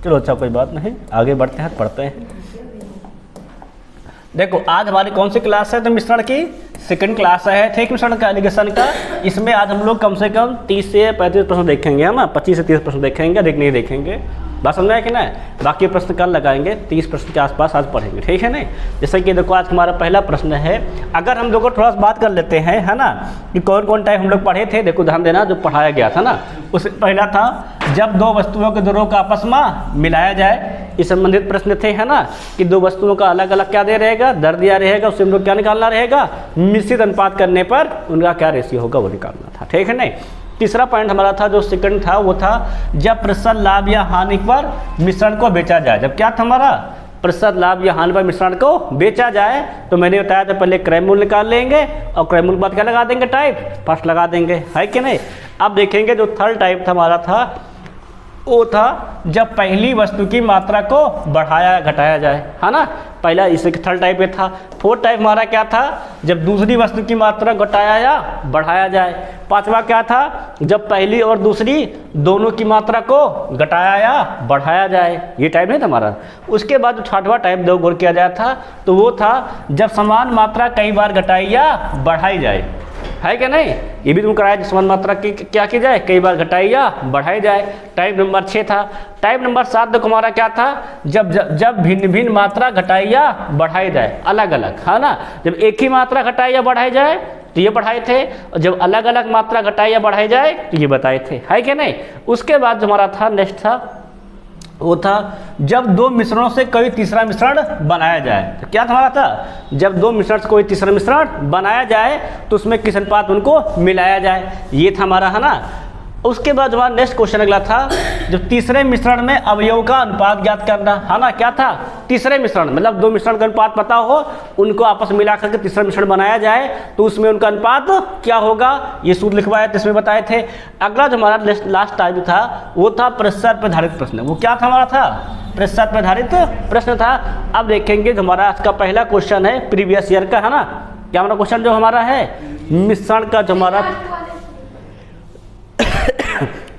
चलो अच्छा कोई बात नहीं, आगे बढ़ते हैं, पढ़ते हैं। देखो आज हमारी कौन सी क्लास है, तो मिश्रण की सेकंड क्लास है, ठीक, मिश्रण का एलिगेशन का। इसमें आज हम लोग कम से कम 30 से 35 प्रश्न देखेंगे, है ना, 25 से 30 प्रश्न देखेंगे, अधिक नहीं देखेंगे, बात समझ में आया कि ना। बाकी प्रश्न कल लगाएंगे, 30 प्रश्न के आसपास आज पढ़ेंगे, ठीक है नहीं। जैसे कि देखो आज हमारा पहला प्रश्न है, अगर हम लोग को थोड़ा सा बात कर लेते हैं, है ना, कि कौन कौन टाइप हम लोग पढ़े थे। देखो ध्यान देना, जो पढ़ाया गया था ना, उससे पहला था जब दो वस्तुओं के दरों का आपस में मिलाया जाए, इस संबंधित प्रश्न थे, है ना, कि दो वस्तुओं का अलग अलग क्या दे रहेगा, दर दिया रहेगा, उससे हम लोग क्या निकालना रहेगा, मिश्रित अनुपात करने पर उनका क्या रेशियो होगा वो निकालना था, ठीक है नहीं। तीसरा पॉइंट हमारा था, जो सेकंड था, वो था जब प्रतिशत लाभ या हानि पर मिश्रण को बेचा जाए। जब क्या था हमारा, प्रतिशत लाभ या हानि पर मिश्रण को बेचा जाए, तो मैंने बताया था पहले क्रय मूल्य निकाल लेंगे और क्रय मूल्य के बाद क्या लगा देंगे, टाइप फर्स्ट लगा देंगे, है कि नहीं। अब देखेंगे जो थर्ड टाइप था हमारा था, वो था जब पहली वस्तु की मात्रा को बढ़ाया घटाया जाए, है ना, पहला इसे थर्ड टाइप में था। फोर्थ टाइप हमारा क्या था, जब दूसरी वस्तु की मात्रा घटाया या बढ़ाया जाए। पांचवा क्या था, जब पहली और दूसरी दोनों की मात्रा को घटाया या बढ़ाया जाए, ये टाइप नहीं था हमारा। उसके बाद जो छठवां टाइप दो गौर किया जाता था, तो वो था जब समान मात्रा कई बार घटाई या बढ़ाई जाए, है क्या नहीं, ये भी तुम कराया, समान मात्रा की क्या की जाए, कई बार घटाई या बढ़ाई जाए। टाइप नंबर 6 था। टाइप नंबर 7 देखो हमारा क्या था, जब भिन्न भिन्न मात्रा घटाई या बढ़ाई जाए, अलग अलग, है ना, जब एक ही मात्रा घटाई या बढ़ाई जाए तो ये पढ़ाए थे, और जब अलग अलग मात्रा घटाई या बढ़ाई जाए तो ये बताए थे, है क्या नहीं। उसके बाद जो हमारा था नेक्स्ट था, वो था जब दो मिश्रणों से कोई तीसरा मिश्रण बनाया जाए। तो क्या हमारा था, जब दो मिश्रण से कोई तीसरा मिश्रण बनाया जाए तो उसमें किस अनुपात उनको मिलाया जाए, ये था हमारा, है ना। उसके बाद हमारा नेक्स्ट क्वेश्चन अगला था, जब तीसरे मिश्रण में अवयव का अनुपात ज्ञात करना, है ना, क्या था, तीसरे मिश्रण मतलब दो मिश्रण का अनुपात पता हो, उनको आपस में मिला करके तीसरा मिश्रण बनाया जाए तो उसमें उनका अनुपात क्या होगा, ये सूत्र लिखवाया थे, इसमें बताए थे। अगला जो हमारा लास्ट टाइप था, वो था प्रतिशत पर आधारित प्रश्न। वो क्या था हमारा, था प्रतिशत पर आधारित प्रश्न था। अब देखेंगे हमारा आज का पहला क्वेश्चन है प्रीवियस ईयर का, है ना, क्या हमारा क्वेश्चन जो हमारा है मिश्रण का, जो हमारा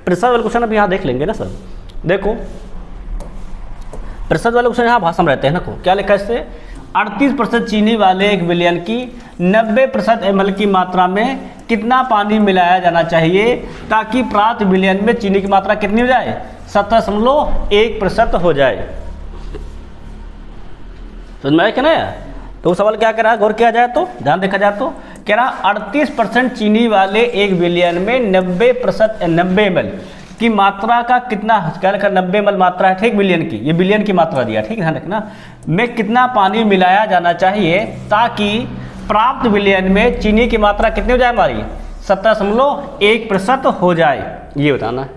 प्रतिशत वाले क्वेश्चन अभी यहाँ देख लेंगे ना सर। देखो प्रतिशत वाले क्वेश्चन यहाँ भाषा में रहते हैं ना, को क्या लिखा है इससे, 38% चीनी वाले 1 बिलियन की 90% ml की मात्रा में कितना पानी मिलाया जाना चाहिए ताकि प्राप्त बिलियन में चीनी की मात्रा कितनी हो जाए, 70.1% हो जाए। समझ में आया क्या ना। तो सवाल क्या कह रहा है, गौर किया जाए तो, ध्यान देखा जाए तो कह रहा 38% चीनी वाले 1 बिलियन में 90 ml की मात्रा का कितना, क्या लिखा 90 ml मात्रा है, ठीक, बिलियन की, ये बिलियन की मात्रा दिया, ठीक, ध्यान रखना, में कितना पानी मिलाया जाना चाहिए ताकि प्राप्त बिलियन में चीनी की मात्रा कितनी हो जाए हमारी, 70.1% हो जाए, ये बताना है।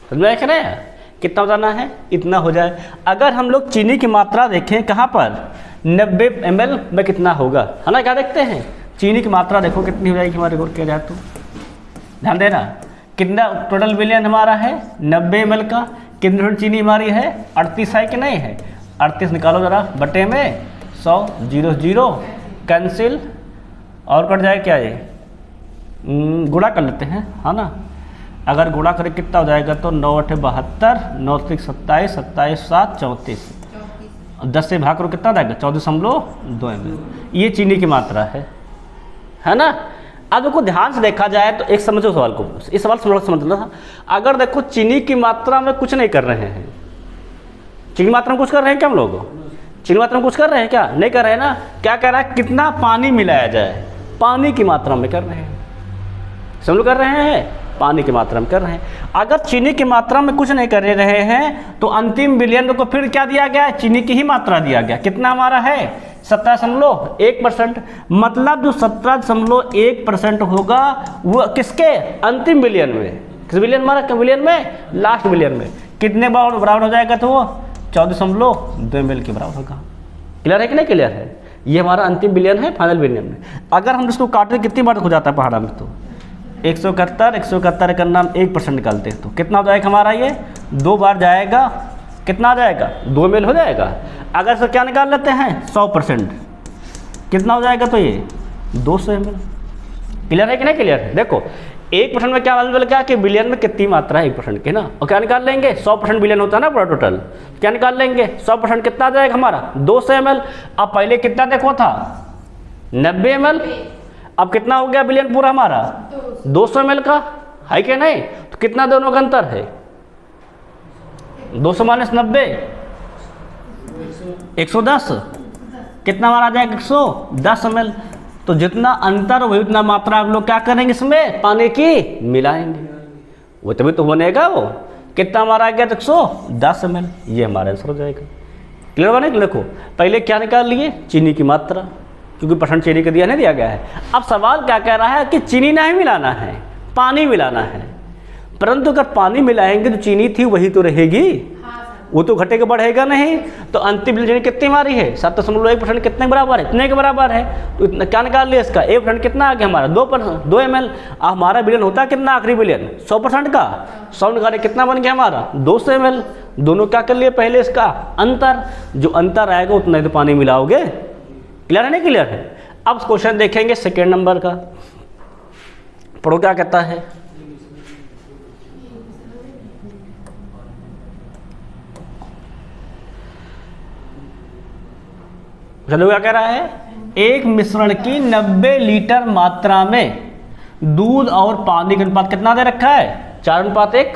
समझ में आया ना, कितना बताना है, इतना हो जाए। अगर हम लोग चीनी की मात्रा देखें कहाँ पर, 90 ml में कितना होगा, है ना, क्या देखते हैं, चीनी की मात्रा देखो कितनी हो जाएगी हमारे, गौर किया जाए तो ध्यान देना, कितना टोटल बिलियन हमारा है 90 ml का, कितनी चीनी हमारी है 38 है कि नहीं है, 38 निकालो जरा बटे में 100, 0 0 कैंसिल, और कट जाए क्या ये, गुणा कर लेते हैं, है ना, अगर गुणा करें कितना हो जाएगा, तो 9 8 72, 9 3 27, 27 7 34, 10 से भाग करो कितना रहेगा, 14.2 ml, ये चीनी की मात्रा है ना। अब देखो ध्यान से देखा जाए तो एक समझो सवाल को, इस सवाल समझना था। अगर देखो चीनी की मात्रा में कुछ नहीं कर रहे हैं, चीनी मात्रा में कुछ कर रहे हैं क्या हम लोग, चीनी मात्रा में कुछ कर रहे हैं क्या, नहीं कर रहे हैं ना। क्या कह रहा है, कितना पानी मिलाया जाए, पानी की मात्रा में कर रहे हैं, सब लोग कर रहे हैं, पानी की मात्रा में कर रहे हैं। अगर चीनी की मात्रा में कुछ नहीं कर रहे हैं तो अंतिम बिलियन को फिर क्या दिया गया है, चीनी की ही मात्रा दिया गया, कितना हमारा है 17.1%। मतलब जो 17.1% होगा वो किसके, अंतिम बिलियन में, किस बिलियन हमारा, बिलियन में, लास्ट बिलियन में, कितने बार बराबर हो जाएगा, तो वो 14.2 ml के बराबर होगा। क्लियर है कि नहीं, क्लियर है, ये हमारा अंतिम बिलियन है, फाइनल बिलियन में। अगर हम इसको काटते कितनी बार हो जाता है पहाड़ा में, तो 171 का नाम 1% निकालते हैं तो कितना हो जाएगा हमारा, ये 2 बार जाएगा, कितना आ जाएगा 2 ml हो जाएगा। अगर सर क्या निकाल लेते हैं 100%, कितना हो जाएगा, तो ये 200 ml। क्लियर है कि नहीं, क्लियर है। देखो 1% में क्या मालूम क्या कि बिलियन में कितनी मात्रा है 1% की ना, और क्या निकाल लेंगे 100% बिलियन होता है ना पूरा टोटल, क्या निकाल लेंगे 100% कितना आ जाएगा हमारा 200 ml। अब पहले कितना देखो था 90 ml, अब कितना हो गया बिलियन पूरा हमारा 200 ml का, है कि नहीं? तो कितना दोनों का अंतर है 200 माइनस 90 110, कितना हमारा आ जाएगा 110 ml। तो जितना अंतर वही उतना मात्रा हम लोग क्या करेंगे इसमें पानी की मिलाएंगे, वो तभी तो बनेगा। वो कितना हमारा आ गया 110 ml, ये हमारा आंसर हो जाएगा। क्लियर बने? देखो पहले क्या निकाल लिए चीनी की मात्रा, क्योंकि परसेंट चीनी का नहीं दिया गया है। अब सवाल क्या कह रहा है कि चीनी नहीं मिलाना है, पानी मिलाना है। परंतु अगर पानी मिलाएंगे तो चीनी थी वही तो रहेगी, वो तो घटेगा बढ़ेगा नहीं। तो अंतिम बिलियन कितनी हमारी है 7.1%, कितने बराबर है? इतने के बराबर है। तो इतना क्या निकाल लिया इसका 1% कितना आ गया हमारा 2 ml। हमारा बिलियन होता है कितना आखिरी बिलियन 100% का, 100 निकाले कितना बन गया हमारा 200 ml। दोनों क्या कर लिए पहले इसका अंतर, जो अंतर आएगा उतना ही तो पानी मिलाओगे। क्लियर है नहीं क्लियर है? अब क्वेश्चन देखेंगे सेकेंड नंबर का, पढ़ो क्या कहता है। चलो क्या कह रहा है, एक मिश्रण की 90 लीटर मात्रा में दूध और पानी का अनुपात कितना दे रखा है 4:1।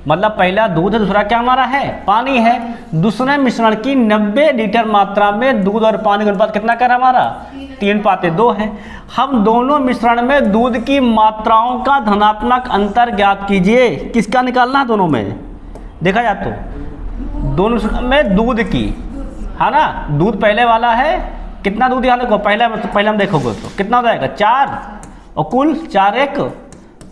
मतलब पहला दूध है, दूसरा क्या हमारा है पानी है। दूसरे मिश्रण की 90 लीटर मात्रा में दूध और पानी का अनुपात कितना कर हमारा 3:2 है। हम दोनों मिश्रण में दूध की मात्राओं का धनात्मक अंतर ज्ञात कीजिए। किसका निकालना है? दोनों में देखा जाए तो दोनों मिश्रण में दूध की, है ना। दूध पहले वाला है, कितना दूध यहाँ देखो पहले हम देखोगे तो कितना हो जाएगा 4, और कुल 4 1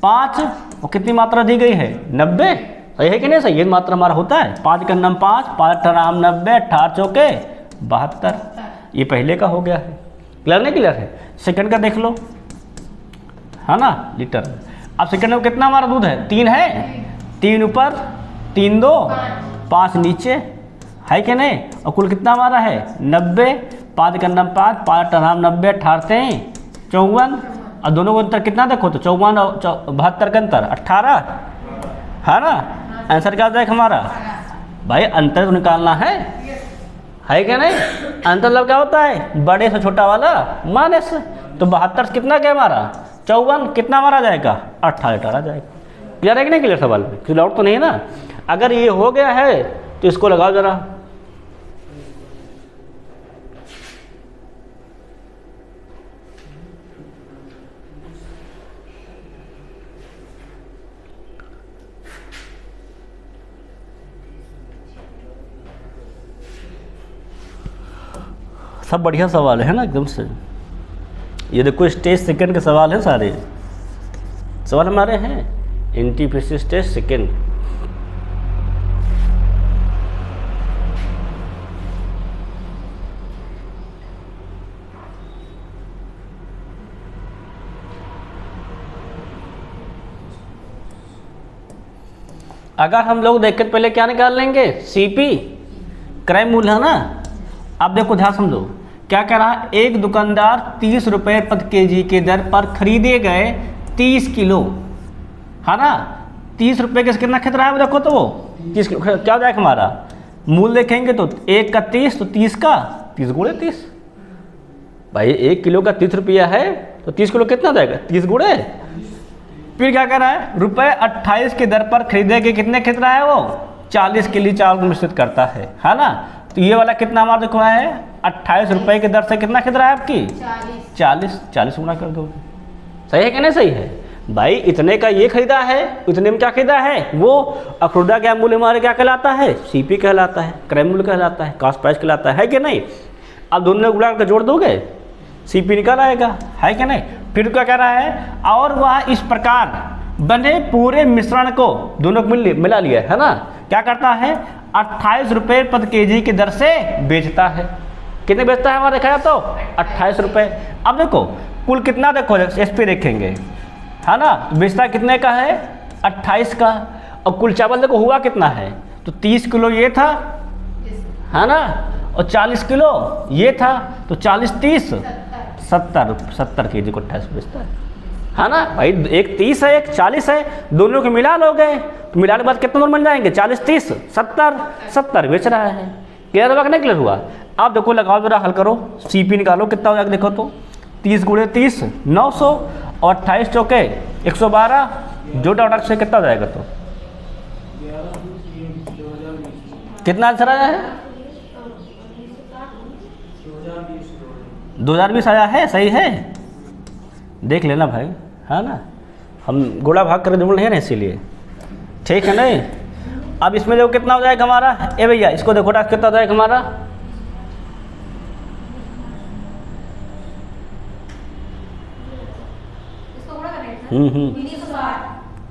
5, और कितनी मात्रा दी गई है 90। सही है कि नहीं? सही है, मात्रा हमारा होता है 5 का नाम 5, 5 8 90, 8 चौके 72। ये पहले का हो गया है। क्लियर नहीं क्लियर है? सेकंड का देख लो, है ना लीटर। अब सेकंड में कितना हमारा दूध है 3 है, 3 ऊपर 3 2 5 नीचे, है कि नहीं? और कुल कितना हमारा है 90, 5 का नाम 5, 5 8 90, 18 54, और दोनों को अंतर कितना देखो तो 54 और 72 का अंतर 18, है ना। आंसर क्या जाएगा हमारा? भाई अंतर तो निकालना है क्या नहीं? अंतर मतलब क्या होता है बड़े से छोटा वाला माइनस। तो 72 कितना क्या हमारा 54, कितना हमारा जाएगा 18 आ जाएगा। क्लियर है कि नहीं क्लियर? सवाल में कुछ डाउट तो नहीं है ना? अगर ये हो गया है तो इसको लगाओ जरा। सब बढ़िया सवाल है ना एकदम से। ये देखो स्टेज सेकंड के सवाल हैं, सारे सवाल हमारे हैं एनटीपीसी स्टेज सेकंड। अगर हम लोग देख कर पहले क्या निकाल लेंगे सीपी क्रय मूल्य, है ना। अब देखो ध्यान समझो क्या कह रहा है, एक दुकानदार 30 रुपये प्रति केजी के दर पर खरीदे गए 30 किलो, है ना। 30 रुपये के कितना खरीद रहा है देखो तो वो 30 किलो क्या हो जाएगा हमारा मूल्य देखेंगे तो 1 का 30, तो 30 का 30 गुणे 30। भाई 1 किलो का 30 रुपया है तो 30 किलो कितना जाएगा 30 गुणे। फिर क्या कह रहा है रुपये 28 की दर पर खरीदे के कितने खरीद रहा है वो 40 के लिए चावल मिश्रित करता है ना। तो ये वाला कितना हमारा देखो है 28 रुपये की दर से कितना खरीद रहा है आपकी 40 गुना कर दो। सही है कि नहीं? सही है भाई। इतने का ये खरीदा है, इतने में क्या खरीदा है वो अखरुदा क्या मूल्य हमारे क्या कहलाता है सीपी कहलाता है, क्रय मूल्य कहलाता है, कॉस्ट प्राइस कहलाता है कि नहीं। अब दोनों गुणा करके जोड़ दोगे सीपी निकल आएगा, है कि नहीं। फिर क्या कह रहा है और वह इस प्रकार बने पूरे मिश्रण को दोनों को मिला लिया है ना। क्या करता है 28 रुपये प्रति केजी की दर से बेचता है। कितने बेचता है हमारा देखा जाए तो 28 रुपये। अब देखो कुल कितना देखो एस पी देखेंगे, है ना। बेचता कितने का है 28 का, और कुल चावल देखो हुआ कितना है तो 30 किलो ये था, है ना, और 40 किलो ये था, तो 40 30 70 के जी को 28 बेचता है ना भाई, एक 30 है एक 40 है, दोनों को मिला लोगे तो मिलाने के बाद कितने नंबर मिल जाएंगे, 40 30 70, 70 बेच रहा है। क्लियर हुआ कि नहीं क्लियर हुआ? आप देखो लगाओ जरा, हल करो, CP निकालो कितना हो जाएगा देखो तो, 30 गुणे 30 900 और 28 चौके 112, जो डाटा से कितना हो जाएगा तो कितना आंसर आया है? 2020 आया है, सही है, देख लेना भाई, है ना, हम गोला भाग कर जुड़ नहीं ना इसीलिए, ठीक है नहीं। अब इसमें देखो कितना हो जाएगा हमारा, ए भैया इसको देखो ना कितना हो जाएगा हमारा, हम्म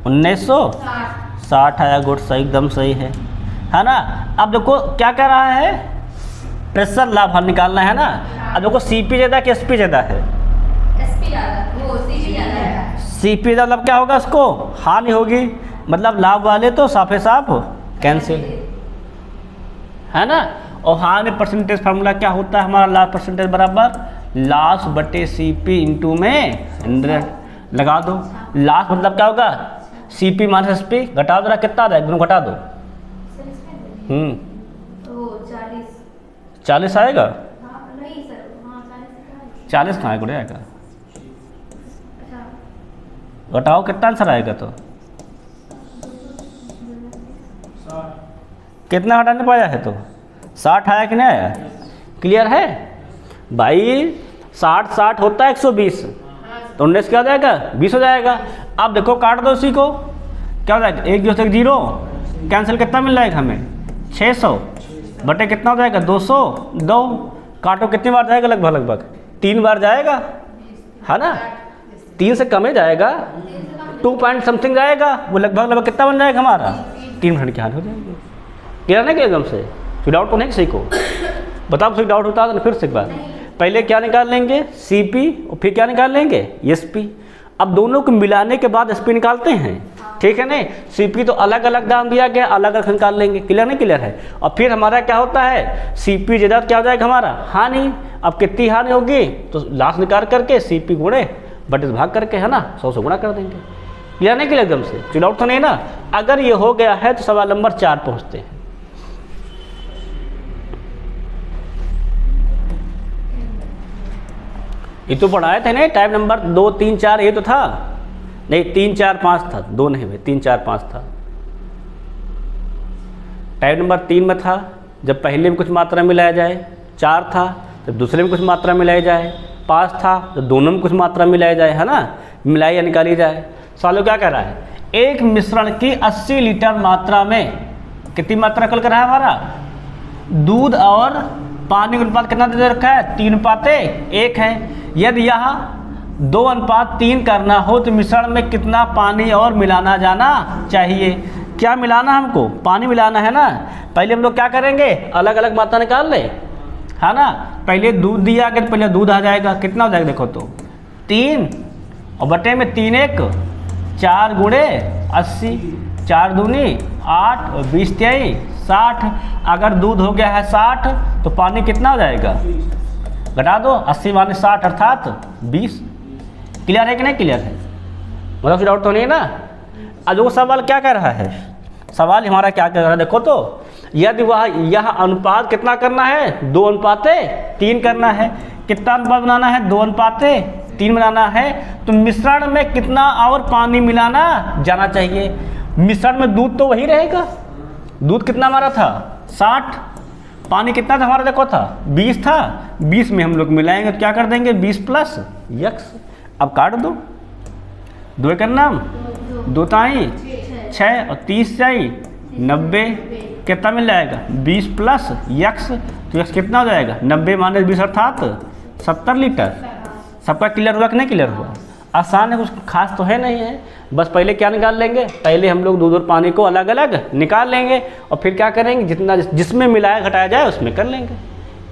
1960 आया, गुड, सही, एकदम सही है ना। अब देखो क्या कह रहा है, प्रेशर लाभ हल निकालना है ना। अब देखो CP ज़्यादा कि SP ज़्यादा है, CP ज़्यादा, मतलब क्या होगा, उसको हानि होगी, मतलब लाभ वाले तो साफे साफ कैंसिल, है ना। और हानि परसेंटेज फार्मूला क्या होता है हमारा, लाभ परसेंटेज बराबर लॉस बटे CP इंटू में 100 लगा दो। लॉस मतलब क्या होगा, CP माइनस SP, घटा दो ना, कितना आ जाएगा, घटा दो, 40 आएगा, 40 कहाँ गुड़े आएगा, घटाओ कितना आंसर आएगा तो, कितना घटाने पाया है तो 60 आया कि नहीं आया? क्लियर है भाई, 60 होता है 120, तो 19 क्या हो जाएगा, 20 हो जाएगा। अब देखो काट दो इसी को, क्या हो जाएगा, 1 0 से 0 कैंसिल, कितना मिल जाएगा हमें 600 बटे कितना हो जाएगा 202, काटो कितनी बार जाएगा, लगभग 3 बार जाएगा, है ना, 3 से कम ही जाएगा, 2 पॉइंट समथिंग जाएगा, वो लगभग कितना बन जाएगा हमारा, 3 मिनट की हानि हो जाएगी। क्लियर नहीं कि एकदम से, कोई डाउट तो नहीं किसी को, बताओ कोई डाउट होता है तो फिर से एक बार, पहले क्या निकाल लेंगे CP और फिर क्या निकाल लेंगे SP। अब दोनों को मिलाने के बाद SP निकालते हैं, ठीक है नहीं, CP तो अलग अलग दाम दिया गया, अलग अलग निकाल लेंगे। क्लियर नहीं क्लियर है? और फिर हमारा क्या होता है, CP ज़्यादा क्या हो जाएगा हमारा, हानि। अब कितनी हानि होगी तो लास्ट निकाल करके CP गुणे बटे भाग करके, है ना, 100 से गुणा कर देंगे। क्लियर नहीं क्लियर एकदम से, कोई डाउट तो नहीं ना। अगर ये हो गया है तो सवाल नंबर 4 पहुँचते हैं। ये तो पढ़ाए थे नहीं, टाइप नंबर 2 3 4 ये तो था नहीं, 3 4 5 था, 2 नहीं भाई, 3 4 5 था। टाइप नंबर 3 में था जब पहले में कुछ मात्रा मिलाया जाए, 4 था जब दूसरे में कुछ मात्रा मिलाई जाए, 5 था जब दोनों में कुछ मात्रा मिलाई जाए, है ना, मिलाई या निकाली जाए। सवाल क्या कह रहा है, एक मिश्रण की 80 लीटर मात्रा में कितनी मात्रा कल कर रहा है हमारा, दूध और पानी का अनुपात कितना दे रखा है, 3:1 है। यदि यह 2:3 करना हो तो मिश्रण में कितना पानी और मिलाना जाना चाहिए। क्या मिलाना हमको, पानी मिलाना है ना। पहले हम लोग क्या करेंगे, अलग अलग मात्रा निकाल ले, है ना। पहले दूध दिया गया तो पहले दूध आ जाएगा, कितना हो जाएगा देखो तो 3 और बटे में 3 1 4 गुणे 80, 4 दूनी 8 और 20 23 60। अगर दूध हो गया है 60 तो पानी कितना हो जाएगा, घटा दो, 80 माइनस 60 अर्थात 20। क्लियर है कि नहीं क्लियर है, मतलब डाउट तो नहीं है ना। अब वो सवाल क्या कर रहा है, सवाल हमारा क्या कर रहा है देखो तो, यदि वह यह अनुपात कितना करना है, 2:3 करना है। कितना अनुपात बनाना है, 2:3 बनाना है। तो मिश्रण में कितना और पानी मिलाना जाना चाहिए। मिश्रण में दूध तो वही रहेगा, दूध कितना हमारा था 60, पानी कितना था हमारा देखो था 20 था, 20 में हम लोग मिलाएंगे तो क्या कर देंगे 20 प्लस x। अब काट दो, 2 का नाम 2 ताई 6 और 30 जाई 90, कितना मिल जाएगा 20 प्लस x। तो x कितना हो जाएगा 90 माइनस 20 अर्थात 70 लीटर। सबका क्लियर हुआ कि नहीं क्लियर हुआ, आसान है, कुछ खास तो है नहीं है। बस पहले क्या निकाल लेंगे, पहले हम लोग दूध और पानी को अलग अलग निकाल लेंगे और फिर क्या करेंगे, जितना जिसमें मिलाया घटाया जाए उसमें कर लेंगे।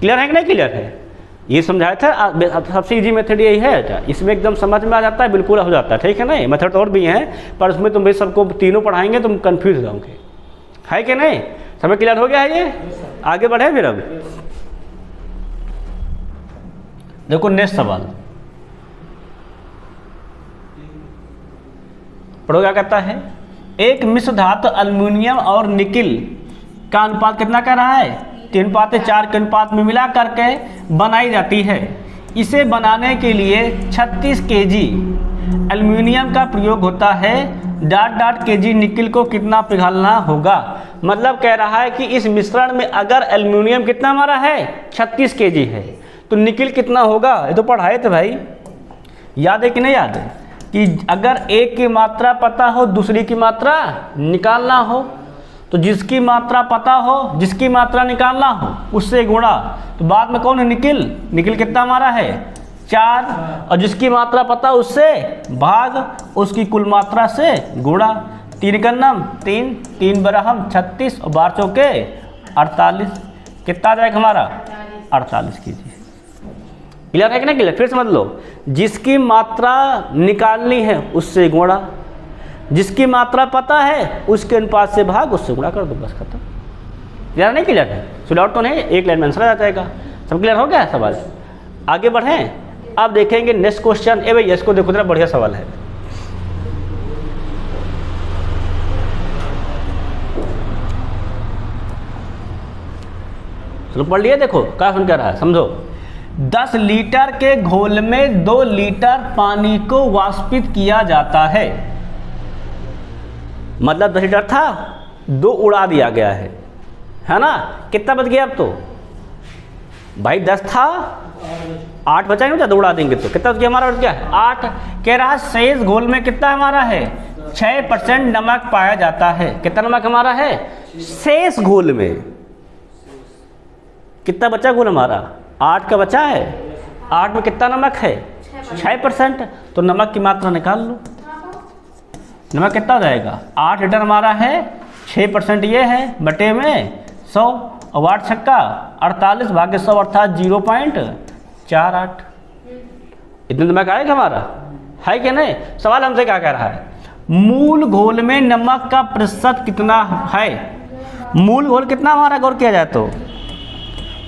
क्लियर है कि नहीं क्लियर है, ये समझाया था। सबसे इजी मेथड यही है, इसमें एकदम समझ में आ जाता है, बिल्कुल हो जाता है, ठीक है नहीं। मेथड और भी हैं पर उसमें तुम भाई सबको तीनों पढ़ाएंगे तुम कन्फ्यूज हो जाओगे, है कि नहीं। समय क्लियर हो गया है, ये आगे बढ़े फिर। अब देखो नेक्स्ट सवाल, पढ़ो क्या कहता है, एक मिश्र धातु अल्मीनियम और निकिल का अनुपात कितना कर रहा है, 3:4 के अनुपात में मिला करके बनाई जाती है। इसे बनाने के लिए 36 केजी एल्युमिनियम का प्रयोग होता है, केजी निकिल को कितना पिघालना होगा। मतलब कह रहा है कि इस मिश्रण में अगर एल्युमिनियम कितना हमारा है 36 केजी है तो निकिल कितना होगा। ये तो पढ़ाए थे भाई, याद है कि नहीं याद है कि अगर एक की मात्रा पता हो दूसरी की मात्रा निकालना हो, तो जिसकी मात्रा पता हो जिसकी मात्रा निकालना हो उससे गुणा। तो बाद में कौन है, निकिल। निकिल कितना हमारा है 4, और जिसकी मात्रा पता उससे भाग उसकी कुल मात्रा से गुणा। 3 का नाम 3, 3 बराबर 36 और 12 चौके 48। कितना आ जाएगा हमारा 48 केजी। क्लियर है कि नहीं क्लियर, फिर समझ लो, जिसकी मात्रा निकालनी है उससे गुणा, जिसकी मात्रा पता है उसके अनुपात से भाग उससे गुणा कर दो, बस खत्म। क्लियर नहीं क्लियर है, सुलाउट तो नहीं, एक लाइन में आंसर आ जाएगा। सब क्लियर हो गया सवाल। आगे बढ़ें, अब देखेंगे नेक्स्ट क्वेश्चन। ए भाई इसको देखो, जरा बढ़िया सवाल है। चलो पढ़ लिए, देखो क्या सुन कह रहा है, समझो। 10 लीटर के घोल में 2 लीटर पानी को वाष्पित किया जाता है। मतलब 10 लीटर था, 2 उड़ा दिया गया है ना। कितना बच गया अब तो भाई, 10 था 8 बचा नहीं, 2 उड़ा देंगे तो कितना बच गया हमारा, बच गया 8। कह रहा है शेष घोल में कितना हमारा है 6% नमक पाया जाता है। कितना नमक हमारा है शेष घोल में, कितना बचा घोल हमारा 8 का बचा है। 8 में कितना नमक है 6%, तो नमक की मात्रा निकाल लो। नमक कितना हो जाएगा, 8 लीटर हमारा है, 6% ये है, बटे में 100 और 8 छक्का 48 भागे 100 अर्थात 0.48। इतने नमक आएगा हमारा, है कि नहीं। सवाल हमसे क्या कह रहा है, मूल घोल में नमक का प्रतिशत कितना है। मूल घोल कितना हमारा गौर किया जाए तो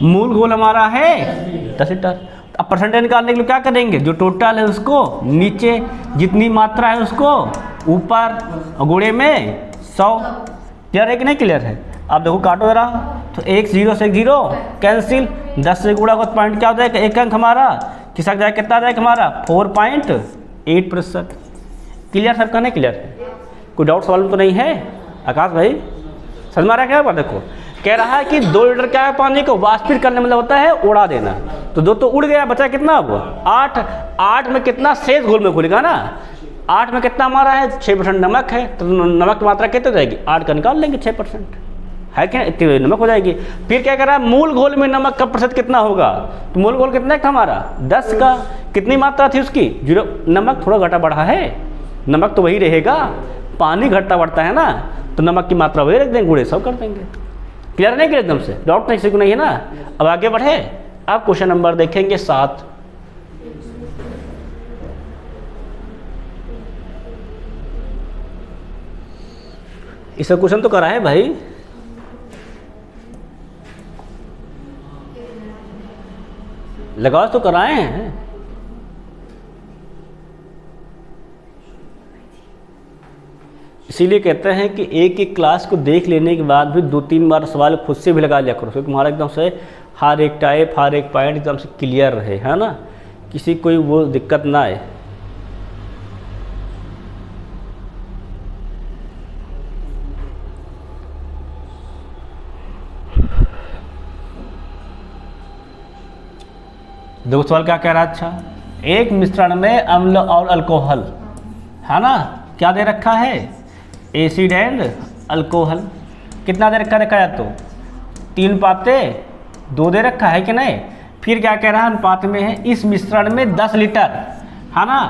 मूल घोल हमारा है 10 लीटर। अब परसेंटेज निकालने के लिए क्या करेंगे, जो टोटल है उसको नीचे, जितनी मात्रा है उसको ऊपर, और गुणे में 100। क्लियर है कि नहीं क्लियर है। अब देखो काटो जरा, तो 1 0 से 0 कैंसिल, 10 से गुणा का पॉइंट क्या हो जाएगा, एक अंक हमारा खिसक जाएगा, कितना आ जाएगा हमारा 4.8%। क्लियर सबका नहीं क्लियर है, कोई डाउट सवाल में तो नहीं है। आकाश भाई समझ में आ रहा है क्या। देखो कह रहा है कि 2 लीटर क्या है पानी को वाष्पित करने मतलब होता है उड़ा देना। तो 2 तो उड़ गया, बचा कितना अब 8। 8 में कितना शेष घोल में घुलेगा ना, 8 में कितना हमारा है 6% नमक है, तो नमक की मात्रा कितनी जाएगी 8 का निकाल लेंगे 6% है क्या, इतनी नमक हो जाएगी। फिर क्या कह रहा है, मूल घोल में नमक का प्रतिशत कितना होगा, तो मूल घोल कितना था हमारा 10 का, कितनी मात्रा थी उसकी 0। नमक थोड़ा घटा बढ़ा है, नमक तो वही रहेगा, पानी घटता बढ़ता है ना, तो नमक की मात्रा वही रख देंगे, गुणे 100 कर देंगे। क्लियर नहीं, क्लियर एकदम से, डाउट नहीं, किसी को नहीं है ना। अब आगे बढ़े, अब क्वेश्चन नंबर देखेंगे 7। इसका क्वेश्चन तो करा है भाई, लगाओ तो कराए हैं। इसीलिए कहते हैं कि एक एक क्लास को देख लेने के बाद भी 2-3 बार सवाल खुद से भी लगा लिया करो, क्योंकि तुम्हारा एकदम से हर एक टाइप हर एक पॉइंट एकदम से क्लियर रहे, है ना, किसी कोई वो दिक्कत ना आए। दो सवाल क्या कह रहा है, अच्छा, एक मिश्रण में अम्ल और अल्कोहल, है ना, क्या दे रखा है एसिड एंड अल्कोहल, कितना दे रखा है तो 3:2 दे रखा है कि नहीं। फिर क्या कह रहा है, अनुपात में है, इस मिश्रण में 10 लीटर, है ना,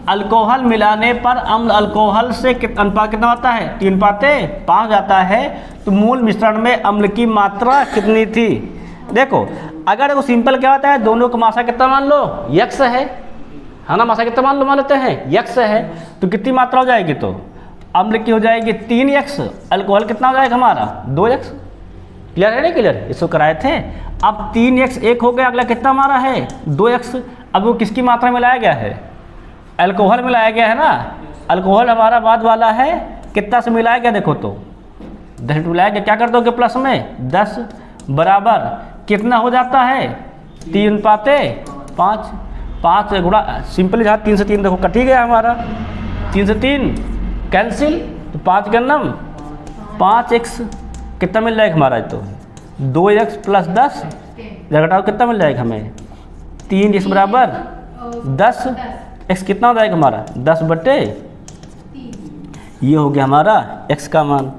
अल्कोहल मिलाने पर अम्ल अल्कोहल से अनुपात कितना होता है 3:5 जाता है, तो मूल मिश्रण में अम्ल की मात्रा कितनी थी। देखो अगर वो सिंपल क्या होता है, दोनों का मात्रा कितना मान लो यक्स है ना, मात्रा कितना मान लेते हैं यक्स है, तो कितनी मात्रा हो जाएगी, तो अम्ल की हो जाएगी 3x, अल्कोहल कितना हो जाएगा हमारा 2x। क्लियर है नहीं क्लियर, इसको कराए थे। अब 3x एक हो गया, अगला कितना हमारा है 2x। अब वो किसकी मात्रा मिलाया गया है, अल्कोहल मिलाया गया है ना, अल्कोहल हमारा बाद वाला है, कितना से मिलाएगा देखो तो 10 मिलाएगा, क्या कर दोगे प्लस में 10 बराबर कितना हो जाता है 3 पाते 5, 5 गुणा सिंपली जहाँ 3 से 3 देखो कट ही गया हमारा, 3 से 3 कैंसिल, तो 5 का नम 5x कितना मिल जाएगा हमारा, तो 2x प्लस 10 घटाओ कितना मिल जाएगा हमें 3x बराबर 10, x कितना हो जाएगा हमारा 10 बटे, ये हो गया हमारा x का मान।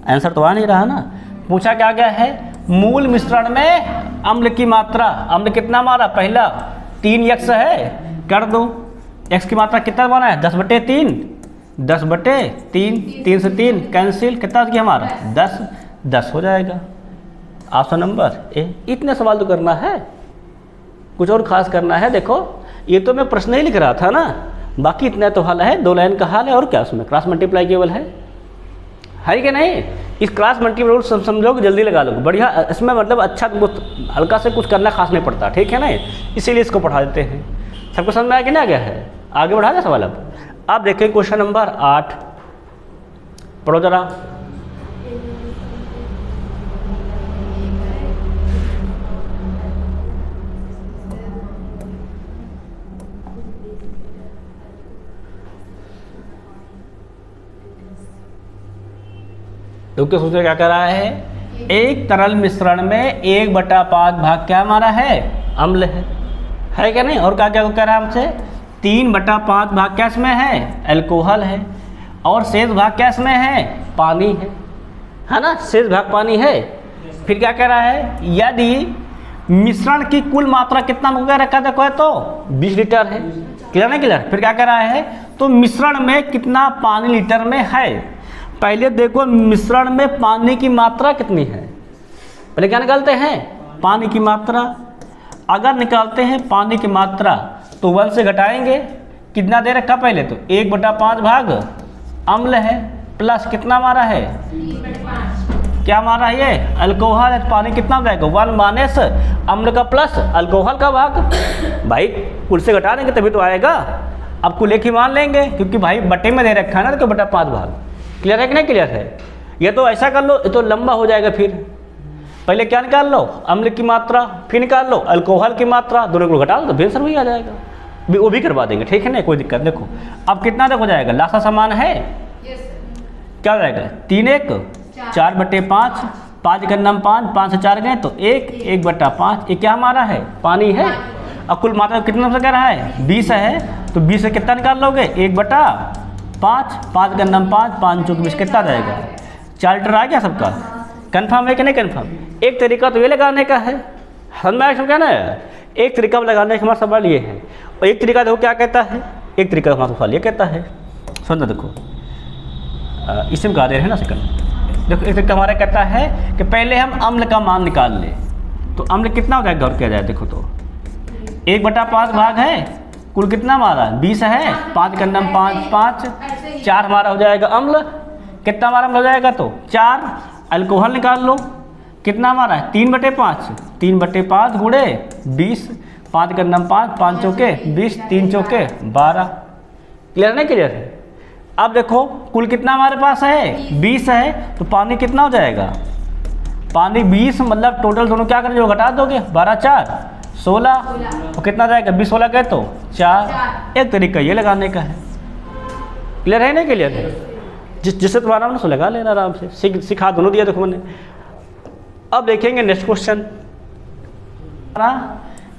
आंसर तो आ नहीं रहा ना। पूछा क्या गया है मूल मिश्रण में अम्ल की मात्रा, अम्ल कितना हमारा पहला 3x है, कर दो x की मात्रा कितना बना है 10 बटे 3, 10 बटे 3, 3 से 3 कैंसिल, कितना हो गया हमारा 10, 10 हो जाएगा। Option number A. इतने सवाल तो करना है, कुछ और खास करना है। देखो ये तो मैं प्रश्न ही लिख रहा था ना, बाकी इतना तो हल है, 2 लाइन का हल है और क्या उसमें क्रॉस मल्टीप्लाई केवल है कि नहीं। इस क्रॉस मल्टीप्लाई रूल समझोगे जल्दी लगा लोगे बढ़िया, इसमें मतलब अच्छा हल्का से कुछ करना खास नहीं पड़ता, ठीक है ना, इसीलिए इसको पढ़ा देते हैं। सबको समझ में आया कि नहीं आ गया है? आगे बढ़ा दें सवाल। अब देखें क्वेश्चन नंबर 8, पढ़ो जरा। तो क्या सोचे क्या कर रहा है, एक तरल मिश्रण में 1/5 भाग क्या हमारा है अम्ल है क्या नहीं, और क्या क्या कह रहा है हमसे 3/5 भाग क्या इसमें है अल्कोहल है, और शेष भाग क्या इसमें है पानी है ना, शेष भाग पानी है। फिर क्या कह रहा है यदि मिश्रण की कुल मात्रा कितना वगैरह रखा देखो है तो 20 लीटर है, क्लियर नहीं क्लियर। फिर क्या कह रहा है तो मिश्रण में कितना पानी लीटर में है, पहले देखो मिश्रण में पानी की मात्रा कितनी है, पहले क्या निकालते हैं पानी की मात्रा। अगर निकालते हैं पानी की मात्रा तो 1 से घटाएंगे, कितना दे रखा पहले तो 1/5 भाग अम्ल है, प्लस कितना हमारा है क्या हमारा ये अल्कोहल है, पानी कितना हो जाएगा 1 माइनस अम्ल का प्लस अल्कोहल का भाग। भाई कुल से घटा देंगे तभी तो आएगा, अब कुल एक ही मान लेंगे क्योंकि भाई बटे में दे रखा है ना, तो 5 भाग। क्लियर है कि नहीं क्लियर है? ये तो ऐसा कर लो, ये तो लंबा हो जाएगा। फिर पहले क्या निकाल लो अम्ल की मात्रा, फिर निकाल लो अल्कोहल की मात्रा, दोनों को घटा लो तो आंसर वही आ जाएगा, वो भी करवा देंगे, ठीक है ना, कोई दिक्कत। देखो अब कितना तक हो जाएगा, लासा समान है क्या हो जाएगा 3 1 4/5, 5 का नाम 5, 5 से 4 गए तो 1, 1/5, ये क्या हमारा है पानी है। अब कुल मात्रा कितना से कह रहा है 20 है, तो 20 से कितना निकाल लोगे 1/5, 5 का नाम 5, 5 चौक 20 कितना जाएगा 4 लीटर आ गया सबका। कन्फर्म है कि नहीं कन्फर्म? एक तरीका तो ये लगाने का है, हम क्या ना, एक तरीका लगाने का हमारा सवाल ये है, और एक तरीका देखो क्या कहता है, एक तरीका हमारा सवाल ये कहता है, सुन देखो इसमें गा दे रहे हैं ना सेकंड। देखो एक तरीका हमारा कहता है कि पहले हम अम्ल का मान निकाल लें, तो अम्ल कितना हो जाएगा गौर किया जाए। देखो तो 1/5 भाग है, कुल कितना हमारा 20 है, 5 का नाम 5, 5 4 हमारा हो जाएगा अम्ल, कितना हमारा अम्ल हो जाएगा तो 4। अल्कोहल निकाल लो, कितना हमारा है 3/5, 3/5 गुणे 20, 5 का नाम 5, 5 चौके 20, 3 चौके 12। क्लियर नहीं क्लियर है? अब देखो कुल कितना हमारे पास है 20 है, तो पानी कितना हो जाएगा, पानी 20 मतलब टोटल दोनों क्या करें जो घटा दोगे 12 4 16, तो कितना जाएगा 20 16 कहे तो 4। एक तरीका ये लगाने का है। क्लियर है नहीं क्लियर है? जिससे तुम्हारा ना लगा लेना आराम से, सिखा दोनों दिया देखो मैंने। अब देखेंगे नेक्स्ट क्वेश्चन,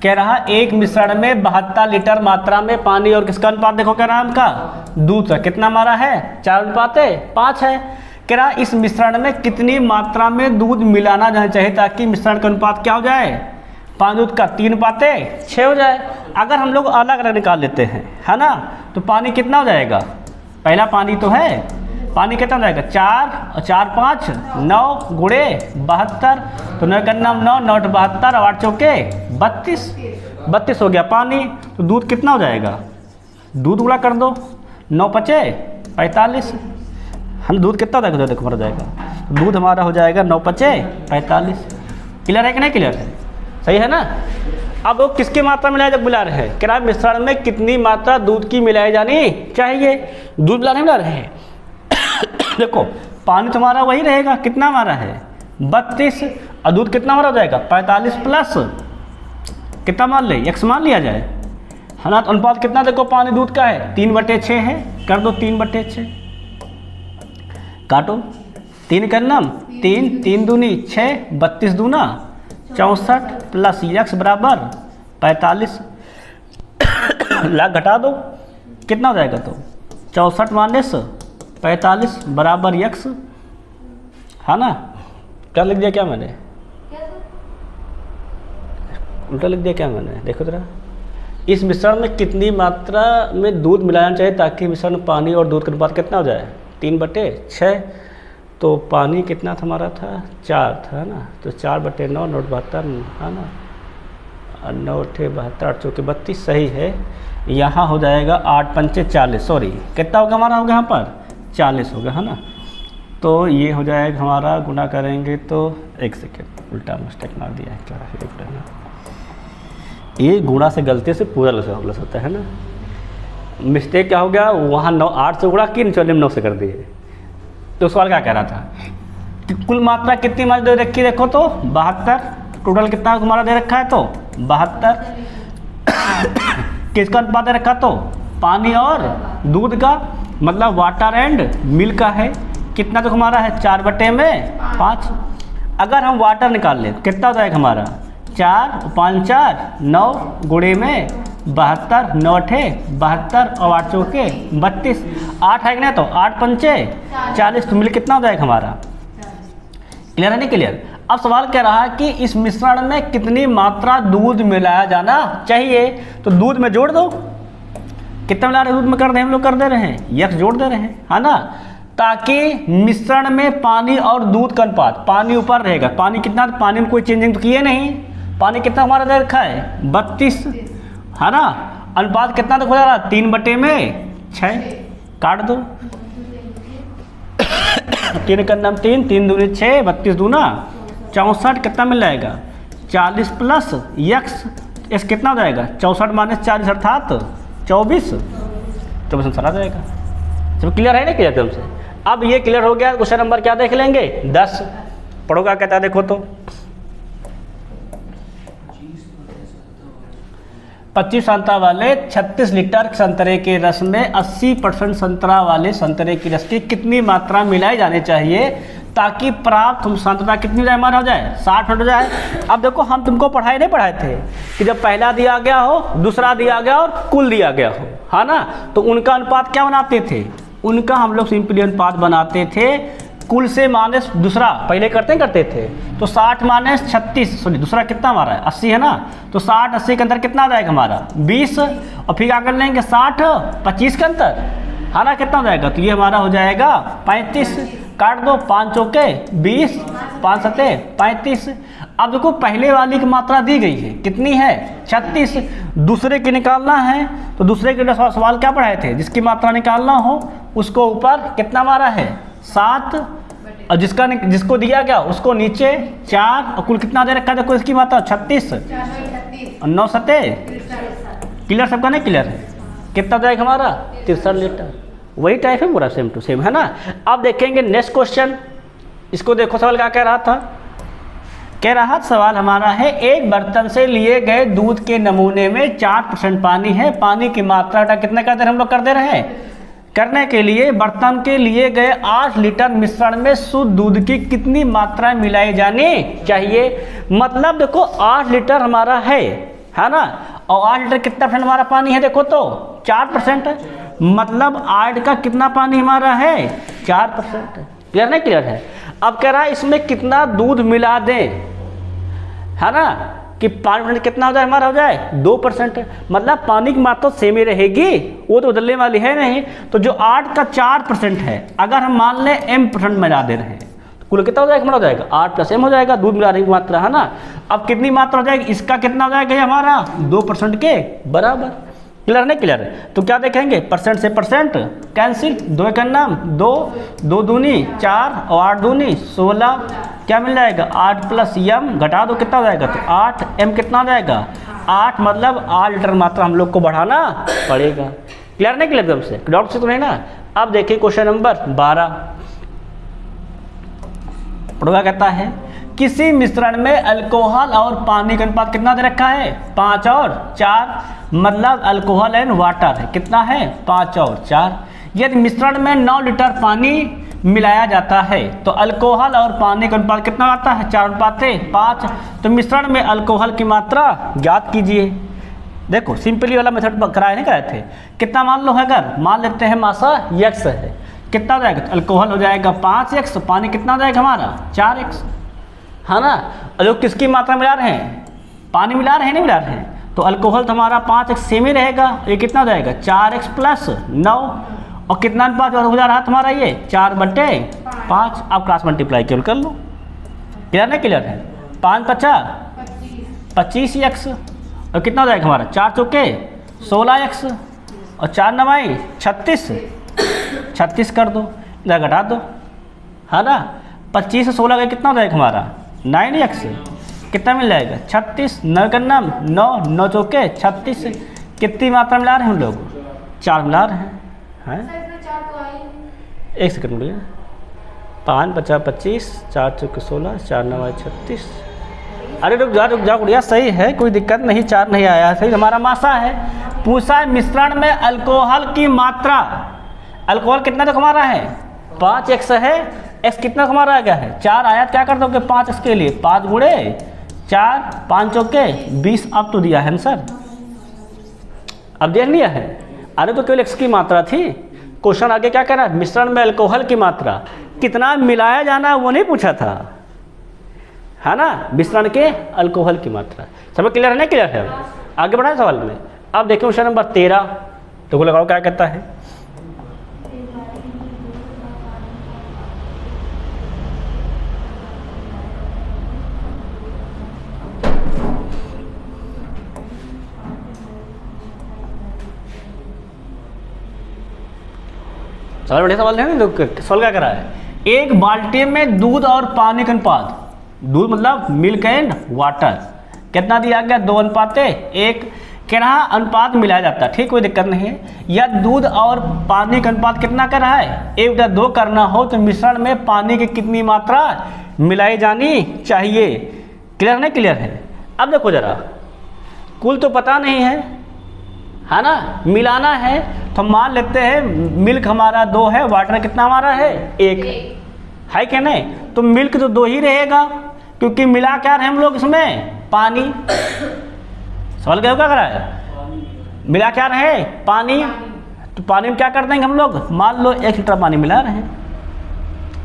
कह रहा एक मिश्रण में 72 लीटर मात्रा में पानी और किसका अनुपात देखो क्या नाम का दूध का कितना हमारा है 4:5 है। कह रहा इस मिश्रण में कितनी मात्रा में दूध मिलाना जाना चाहिए ताकि मिश्रण का अनुपात क्या हो जाए पानी दूध का 3:6 हो जाए। अगर हम लोग अलग अलग निकाल लेते हैं है ना, तो पानी कितना हो जाएगा, पहला पानी तो है, पानी कितना हो जाएगा 4 और 4 5 9 गुणे 72, तो 9 का नाम 9 9 72 और 8 चौके 32 हो गया पानी। तो दूध कितना हो जाएगा, दूध गुणा कर दो 9 5 45, हम दूध कितना हो जाएगा देखो मर जाएगा, तो दूध हमारा हो जाएगा 9 5 45। क्लियर है कि नहीं क्लियर है? सही है ना? अब वो किसकी मात्रा मिलाई जब मिला रहे हैं, कह रहा है मिश्रण में कितनी मात्रा दूध की मिलाई जानी चाहिए, दूध मिला रहे हैं। देखो पानी तुम्हारा वही रहेगा, कितना हमारा है 32, और दूध कितना हमारा हो जाएगा 45 प्लस कितना मान ले x मान लिया जाए, है ना। तो अनुपात कितना देखो पानी दूध का है 3/6 है, कर दो 3/6, काटो 3 का नाम 3, 3 दूनी 6, 32 दूना 64 प्लस x बराबर 45, लाख घटा दो कितना हो जाएगा, तो 64 माइनस 45 बराबर x, है ना। क्या लिख दिया क्या मैंने, उल्टा लिख दिया क्या मैंने, देखो जरा। इस मिश्रण में कितनी मात्रा में दूध मिलाना चाहिए ताकि मिश्रण में पानी और दूध का अनुपात कितना हो जाए 3/6। तो पानी कितना था हमारा था 4 था ना, तो 4/9 9 72 है ना, 9 8 72 8 चौके 32 सही है। यहाँ हो जाएगा 8 पंचे 40, सॉरी कितना होगा हमारा, होगा यहाँ पर 40 होगा, है ना। तो ये हो जाएगा हमारा, गुना करेंगे तो 1 सेकेंड उल्टा मिस्टेक मार दिया है, क्या ये गुणा से गलती से पूरा लस होता है ना, मिस्टेक क्या हो गया, वहाँ 8 से गुणा की 9 से कर दिए। तो सवाल क्या कह रहा था कि कुल मात्रा कितनी मात्रा दे रखी, देखो तो 72, टोटल कितना हमारा दे रखा है तो 72, किसका अनुपात दे रखा तो पानी और दूध का, मतलब वाटर एंड मिल्क का है, कितना तो हमारा है 4/5। अगर हम वाटर निकाल लें कितना हो जाएगा हमारा 4 5 4 9 गुणे में 72, 9 8 72 और 8 चौके 32, 8 है ना, तो 8 पंचे 40, तो मिल कितना हो जाएगा हमारा, क्लियर है नहीं क्लियर। अब सवाल कह रहा है कि इस मिश्रण में कितनी मात्रा दूध मिलाया जाना चाहिए, तो दूध में जोड़ दो, कितना मिला रहे दूध में कर दे, हम लोग कर दे रहे हैं यक्स जोड़ दे रहे हैं, है ना, ताकि मिश्रण में पानी और दूध का अनुपात, पानी ऊपर रहेगा, पानी कितना, पानी में कोई चेंजिंग तो किए नहीं, पानी कितना हमारा दे रखा है 32, है ना। अनुपात कितना तक हो जा रहा है 3/6, काट दो 3 का नाम 3, 3 दूनी 6, 32 दूना 64, कितना मिल जाएगा 40 प्लस x, इस कितना हो जाएगा 64 माइनस 40 अर्थात 24, तो बस आंसर आ जाएगा। सब क्लियर है ना, क्लियर एकदम से। अब ये क्लियर हो गया, क्वेश्चन नंबर क्या देख लेंगे 10, पढ़ो क्या कहता है देखो तो। 25 संतरा वाले 36 लीटर संतरे के रस में 80% संतरा वाले संतरे की रस की कितनी मात्रा मिलाई जानी चाहिए ताकि प्राप्त संतरा कितनी हमारा हो जाए 60% हो जाए। अब देखो हम तुमको नहीं पढ़ाए थे कि जब पहला दिया गया हो, दूसरा दिया गया और कुल दिया गया हो, है ना, तो उनका अनुपात क्या बनाते थे, उनका हम लोग सिंपली अनुपात बनाते थे कुल से माइनस दूसरा, पहले करते थे तो 60 माइनस 36, सॉरी दूसरा कितना हमारा है 80 है ना, तो 60 80 के अंदर कितना आ जाएगा हमारा 20, और फिर क्या कर लेंगे 60 25 के अंदर, है ना, कितना हो जाएगा, तो ये हमारा हो जाएगा 35, काट दो 5 चौके 20, 5 सते 35। अब देखो पहले वाली की मात्रा दी गई है कितनी है 36, दूसरे की निकालना है, तो दूसरे के सवाल क्या पढ़ाए थे, जिसकी मात्रा निकालना हो उसको ऊपर कितना हमारा है 7, और जिसको दिया गया उसको नीचे 4, और कुल कितना दे रखा है देखो इसकी मात्रा 36 और 9 सते, क्लियर सबका नहीं क्लियर है, कितना जाएगा हमारा 63 लीटर। वही टाइप है पूरा सेम टू सेम, है ना। अब देखेंगे नेक्स्ट क्वेश्चन, इसको देखो सवाल क्या कह रहा था, कह रहा सवाल हमारा है एक बर्तन से लिए गए दूध के नमूने में 4% पानी है, पानी की मात्रा कितने कर दे रहे हम लोग कर दे रहे हैं, करने के लिए बर्तन के लिए गए 8 लीटर मिश्रण में शुद्ध दूध की कितनी मात्रा मिलाई जानी चाहिए। मतलब देखो 8 लीटर हमारा है ना, और 8 लीटर कितना परसेंट हमारा पानी है देखो तो 4%, मतलब 8 का कितना पानी हमारा है 4%, क्लियर नहीं क्लियर है। अब कह रहा है इसमें कितना दूध मिला दें, है ना, कि 5% कितना हो जाए हमारा हो जाए 2%, मतलब पानी की मात्रा सेम ही रहेगी, वो तो बदलने वाली है नहीं। तो जो 8 का 4% है, अगर हम मान लें m% मिला दे रहे हैं तो कुल कितना हो जाएगा हमारा हो जाएगा 8 + m हो जाएगा दूध मिलाने की मात्रा, है ना। अब कितनी मात्रा हो जाएगी, इसका कितना हो जाएगा ये हमारा 2% के बराबर, क्लियर नहीं क्लियर? तो क्या देखेंगे, परसेंट से परसेंट कैंसिल, 2 का नाम 2, 2 दूनी 4 और 8 दूनी 16, क्या मिल जाएगा 8 प्लस m घटा दो कितना हो जाएगा, तो 8 m कितना हो जाएगा 8, मतलब 8 लीटर मात्रा हम लोग को बढ़ाना पड़ेगा। क्लियर नहीं क्लियर एकदम से, डाउट से तो नहीं ना। अब देखिए क्वेश्चन नंबर 12 पढ़वा कहता है किसी मिश्रण में अल्कोहल और पानी का अनुपात कितना दे रखा है, 5 और 4, मतलब अल्कोहल एंड वाटर है कितना है 5 और 4। यदि मिश्रण में 9 लीटर पानी मिलाया जाता है तो अल्कोहल और पानी का अनुपात कितना आता है, 4:5। तो मिश्रण में अल्कोहल की मात्रा ज्ञात कीजिए। देखो सिंपली वाला मेथड कराए नहीं कराए थे, कितना मान लो है, अगर मान लेते हैं मासा x है, कितना हो जाएगा, अल्कोहल हो जाएगा 5x, पानी कितना हो जाएगा हमारा 4x, है ना। और जो किसकी मात्रा मिला रहे हैं, पानी मिला रहे हैं नहीं मिला रहे हैं, तो अल्कोहल तो हमारा 5x सेम ही रहेगा, ये कितना हो जाएगा 4x प्लस 9, और कितना अनुपात हो जा रहा है तुम्हारा ये 4/5। आप क्रॉस मल्टीप्लाई केवल कर लो। क्लियर नहीं क्लियर है, 5 × 5 = 25x, और कितना हो जाएगा हमारा 4 चौके 16x, और 4 9 36, 36 कर दो, इधर घटा दो, है ना। 25 से 16 का कितना हो जाएगा हमारा 9x, कितना मिल जाएगा 36, 9 का नाम 9, 9 चौके 36, कितनी मात्रा मिला रहे हैं हम लोग, 4 मिला रहे हैं। एक सेकंड भैया, 5 × 5 = 25, 4 चौके 16, 4 9 36। अरे रुक जा गुड़िया, सही है कोई दिक्कत नहीं, 4 नहीं आया, सही हमारा मासा है। पूछा है मिश्रण में अल्कोहल की मात्रा, अल्कोहल कितना तक हमारा है 5x है, x कितना हमारा आ गया है 4 आया, क्या कर दोगे 5x के लिए 5 × 4, 5 चौके 20, अब तो दिया है आंसर, अब देख लिया है। अरे तो केवल x की मात्रा थी, क्वेश्चन आगे क्या कह रहा है, मिश्रण में अल्कोहल की मात्रा कितना मिलाया जाना वो नहीं पूछा था, है ना, मिश्रण के अल्कोहल की मात्रा। सब क्लियर है नहीं क्लियर है? आगे बढ़ाए सवाल में। अब देखिए क्वेश्चन नंबर 13, तो लगाओ क्या कहता है, सवाल बढ़िया सवाल है ना। सवाल क्या करा है, एक बाल्टी में दूध और पानी का अनुपात, दूध मतलब मिल्क एंड वाटर, कितना दिया गया 2:1, कह रहा अनुपात मिलाया जाता है, ठीक कोई दिक्कत नहीं है। या दूध और पानी का अनुपात कितना कर रहा है 1:2 करना हो तो मिश्रण में पानी की कितनी मात्रा मिलाई जानी चाहिए। क्लियर नहीं क्लियर है? अब देखो जरा, कुल तो पता नहीं है ना, मिलाना है तो मान लेते हैं मिल्क हमारा 2 है, वाटर कितना हमारा है 1 है क्या नहीं, तो मिल्क तो 2 ही रहेगा क्योंकि मिला क्या रहे हम लोग इसमें पानी। सवाल क्या करा है, मिला क्या रहे पानी, तो पानी में क्या कर देंगे हम लोग, मान लो 1 लीटर पानी मिला रहे हैं,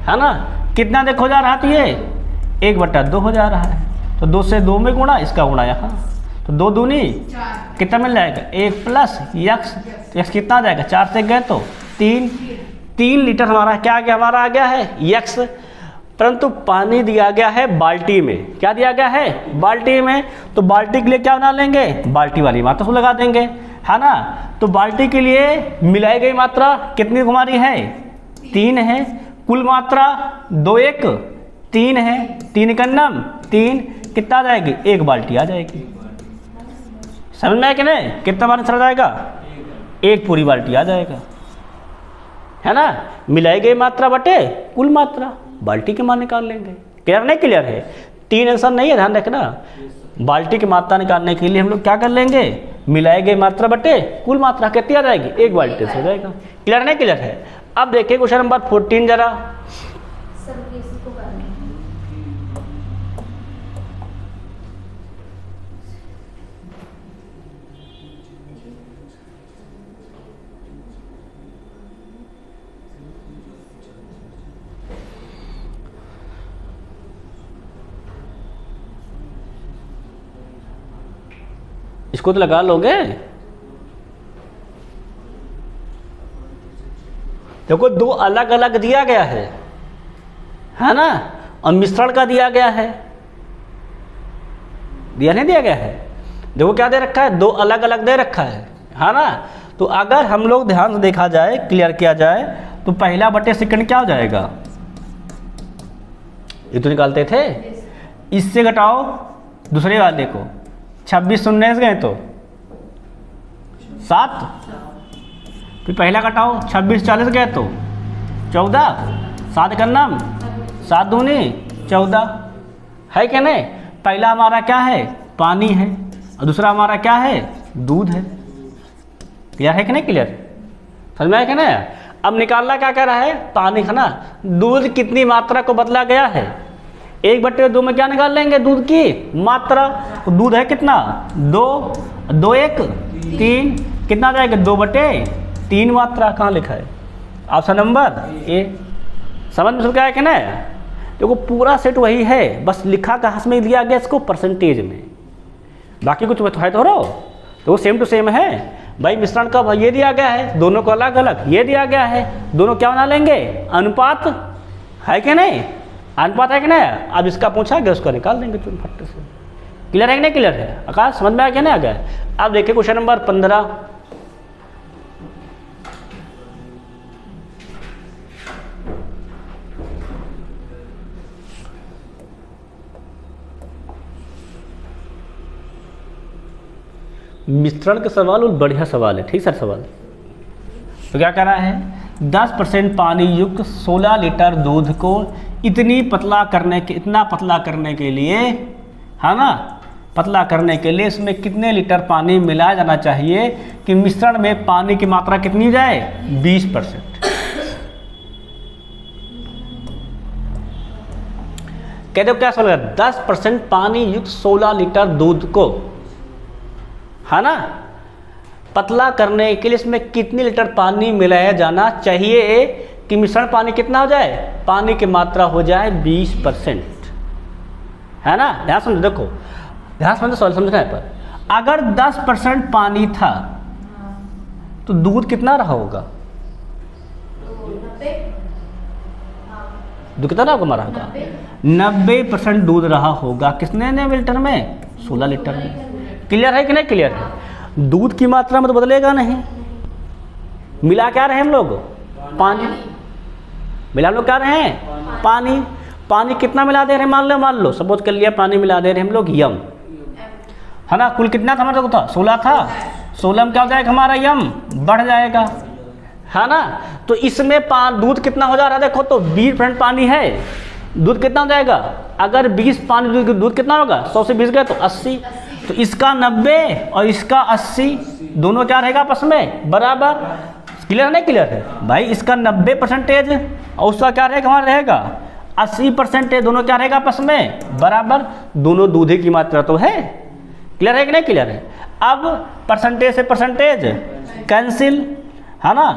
है ना, कितना देखो जा रहा, तो ये 1/2 हो जा रहा है, तो 2 से 2 में गुणा, इसका गुणा यहाँ, तो 2 दूनी कितना मिल जाएगा 1 प्लस x, तो x कितना आ जाएगा 4 से गए तो 3 लीटर हमारा क्या आ गया, हमारा आ गया है x, परंतु पानी दिया गया है बाल्टी में, क्या दिया गया है बाल्टी में, तो बाल्टी के लिए क्या बना लेंगे, बाल्टी वाली मात्रा लगा देंगे, है ना। तो बाल्टी के लिए मिलाई गई मात्रा कितनी हमारी है 3 है, कुल मात्रा 2 1 3 है, 3 का नाम 3, कितना आ जाएगी 1 बाल्टी आ जाएगी। समझ में आया कि नहीं, कितना बार चला जाएगा 1 पूरी बाल्टी आ जाएगा, है ना। मिलाई गई मात्रा बटे कुल मात्रा, बाल्टी के मान निकाल लेंगे। क्लियर नहीं क्लियर है? 3 आंसर नहीं है, ध्यान रखना। बाल्टी की मात्रा निकालने के लिए हम लोग क्या कर लेंगे, मिलाई गई मात्रा बटे कुल मात्रा कितनी आ जाएगी 1 बाल्टी से हो जाएगा। क्लियर नहीं क्लियर है? अब देखिए क्वेश्चन नंबर 14 जरा, इसको तो लगा लोगे। देखो 2 अलग अलग दिया गया है ना, और मिश्रण का दिया गया है, दिया नहीं दिया गया है। देखो क्या दे रखा है, 2 अलग अलग दे रखा है ना। तो अगर हम लोग ध्यान से देखा जाए, क्लियर किया जाए, तो पहला बटे सेकंड क्या हो जाएगा, ये तो निकालते थे, इससे घटाओ दूसरे वाले को, 26 शून्य से गए तो 7, फिर पहला घटाओ 26 40 गए तो 14, 7 का नाम 7 दूनी 14, है क्या नहीं। पहला हमारा क्या है, पानी है, और दूसरा हमारा क्या है, दूध है। क्लियर है कि नहीं, क्लियर समझ में आया कि नहीं। अब निकालना क्या कह रहा है, पानी है ना, दूध कितनी मात्रा को बदला गया है, 1/2 में क्या निकाल लेंगे, दूध की मात्रा। तो दूध है कितना, 2, 2 1 3, कितना जाएगा 2/3 मात्रा। कहाँ लिखा है, ऑप्शन नंबर ए। समझ में क्या है कि नहीं। देखो पूरा सेट वही है, बस लिखा कहाँ में दिया गया इसको, परसेंटेज में, बाकी कुछ है तो रहो, तो वो सेम टू सेम है भाई। मिश्रण का ये दिया गया है, दोनों को अलग अलग ये दिया गया है, दोनों क्या बना लेंगे, अनुपात, है कि नहीं, अनुपात है कि नहीं। अब इसका पूछा गया उसका निकाल देंगे तुम फट से। क्लियर है कि नहीं, क्लियर है आकाश, समझ में आ गया नहीं आ गया। अब देखिए क्वेश्चन नंबर 15, मिश्रण का सवाल और बढ़िया सवाल है, ठीक सर सवाल। तो क्या कह रहा है, 10% पानी युक्त 16 लीटर दूध को इतना पतला करने के लिए, है ना, पतला करने के लिए इसमें कितने लीटर पानी मिलाया जाना चाहिए कि मिश्रण में पानी की मात्रा कितनी जाए, 20%। कहते हो क्या सवाल है, 10% पानी युक्त 16 लीटर दूध को, है ना, पतला करने के लिए इसमें कितनी लीटर पानी मिलाया जाना चाहिए कि मिश्रण पानी कितना हो जाए, पानी की मात्रा हो जाए 20%, है ना। ध्यान समझो, देखो ध्यान समझो सवाल समझना है पर, अगर 10% पानी था तो दूध कितना रहा होगा, दूध कितना रहा हमारा होगा, 90% दूध रहा होगा। किसने ने लीटर में, 16 लीटर में। क्लियर है कि नहीं, क्लियर है। दूध की मात्रा में तो बदलेगा नहीं, मिला क्या रहे हम लोग, पानी मिला, हम लोग क्या रहे हैं, पानी। पानी कितना मिला दे रहे हैं, मान लो सपोज कर लिया पानी मिला दे रहे हैं हम लोग यम, है ना। कुल कितना था हमारे को, था 16 था, 16 में क्या हो जाएगा हमारा यम बढ़ जाएगा, है ना। तो इसमें दूध कितना हो जा रहा है, देखो तो 20% पानी है, दूध कितना हो जाएगा, अगर 20 पानी दूध कितना होगा, 100 से 20 गए तो 80, तो इसका 90 और इसका 80, दोनों क्या रहेगा आपस में बराबर। क्लियर नहीं, क्लियर है भाई। इसका 90% और उसका क्या रहेगा, हमारा रहेगा 80%, दोनों क्या रहेगा आपस में बराबर, दोनों दूध की मात्रा तो है। क्लियर है कि नहीं, क्लियर है। अब परसेंटेज से परसेंटेज कैंसिल, है ना,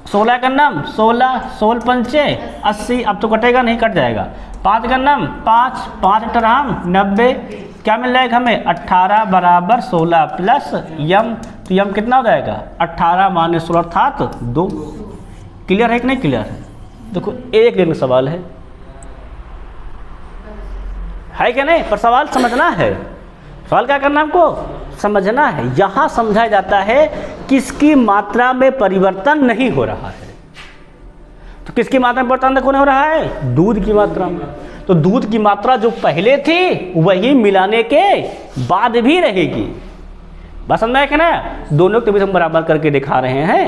16 का नाम 16, 16 पंचे 80, अब तो कटेगा नहीं, कट जाएगा। 5 का नाम 5, 5 अठारह 90, क्या मिल जाएगा हमें 18 बराबर 16 प्लस यम, तो यम कितना हो जाएगा 18 माइनस 16 अर्थात 2। क्लियर है कि नहीं, क्लियर है। देखो एक दिन का सवाल है क्या नहीं, पर सवाल समझना है, सवाल क्या करना हमको, समझना है। यहाँ समझाया जाता है किसकी मात्रा में परिवर्तन नहीं हो रहा है, तो किसकी मात्रा में परिवर्तन नहीं हो रहा है, दूध की मात्रा में। तो दूध की मात्रा जो पहले थी वही मिलाने के बाद भी रहेगी। बस समझ में आया ना, दोनों के बीच हम बराबर करके दिखा रहे हैं।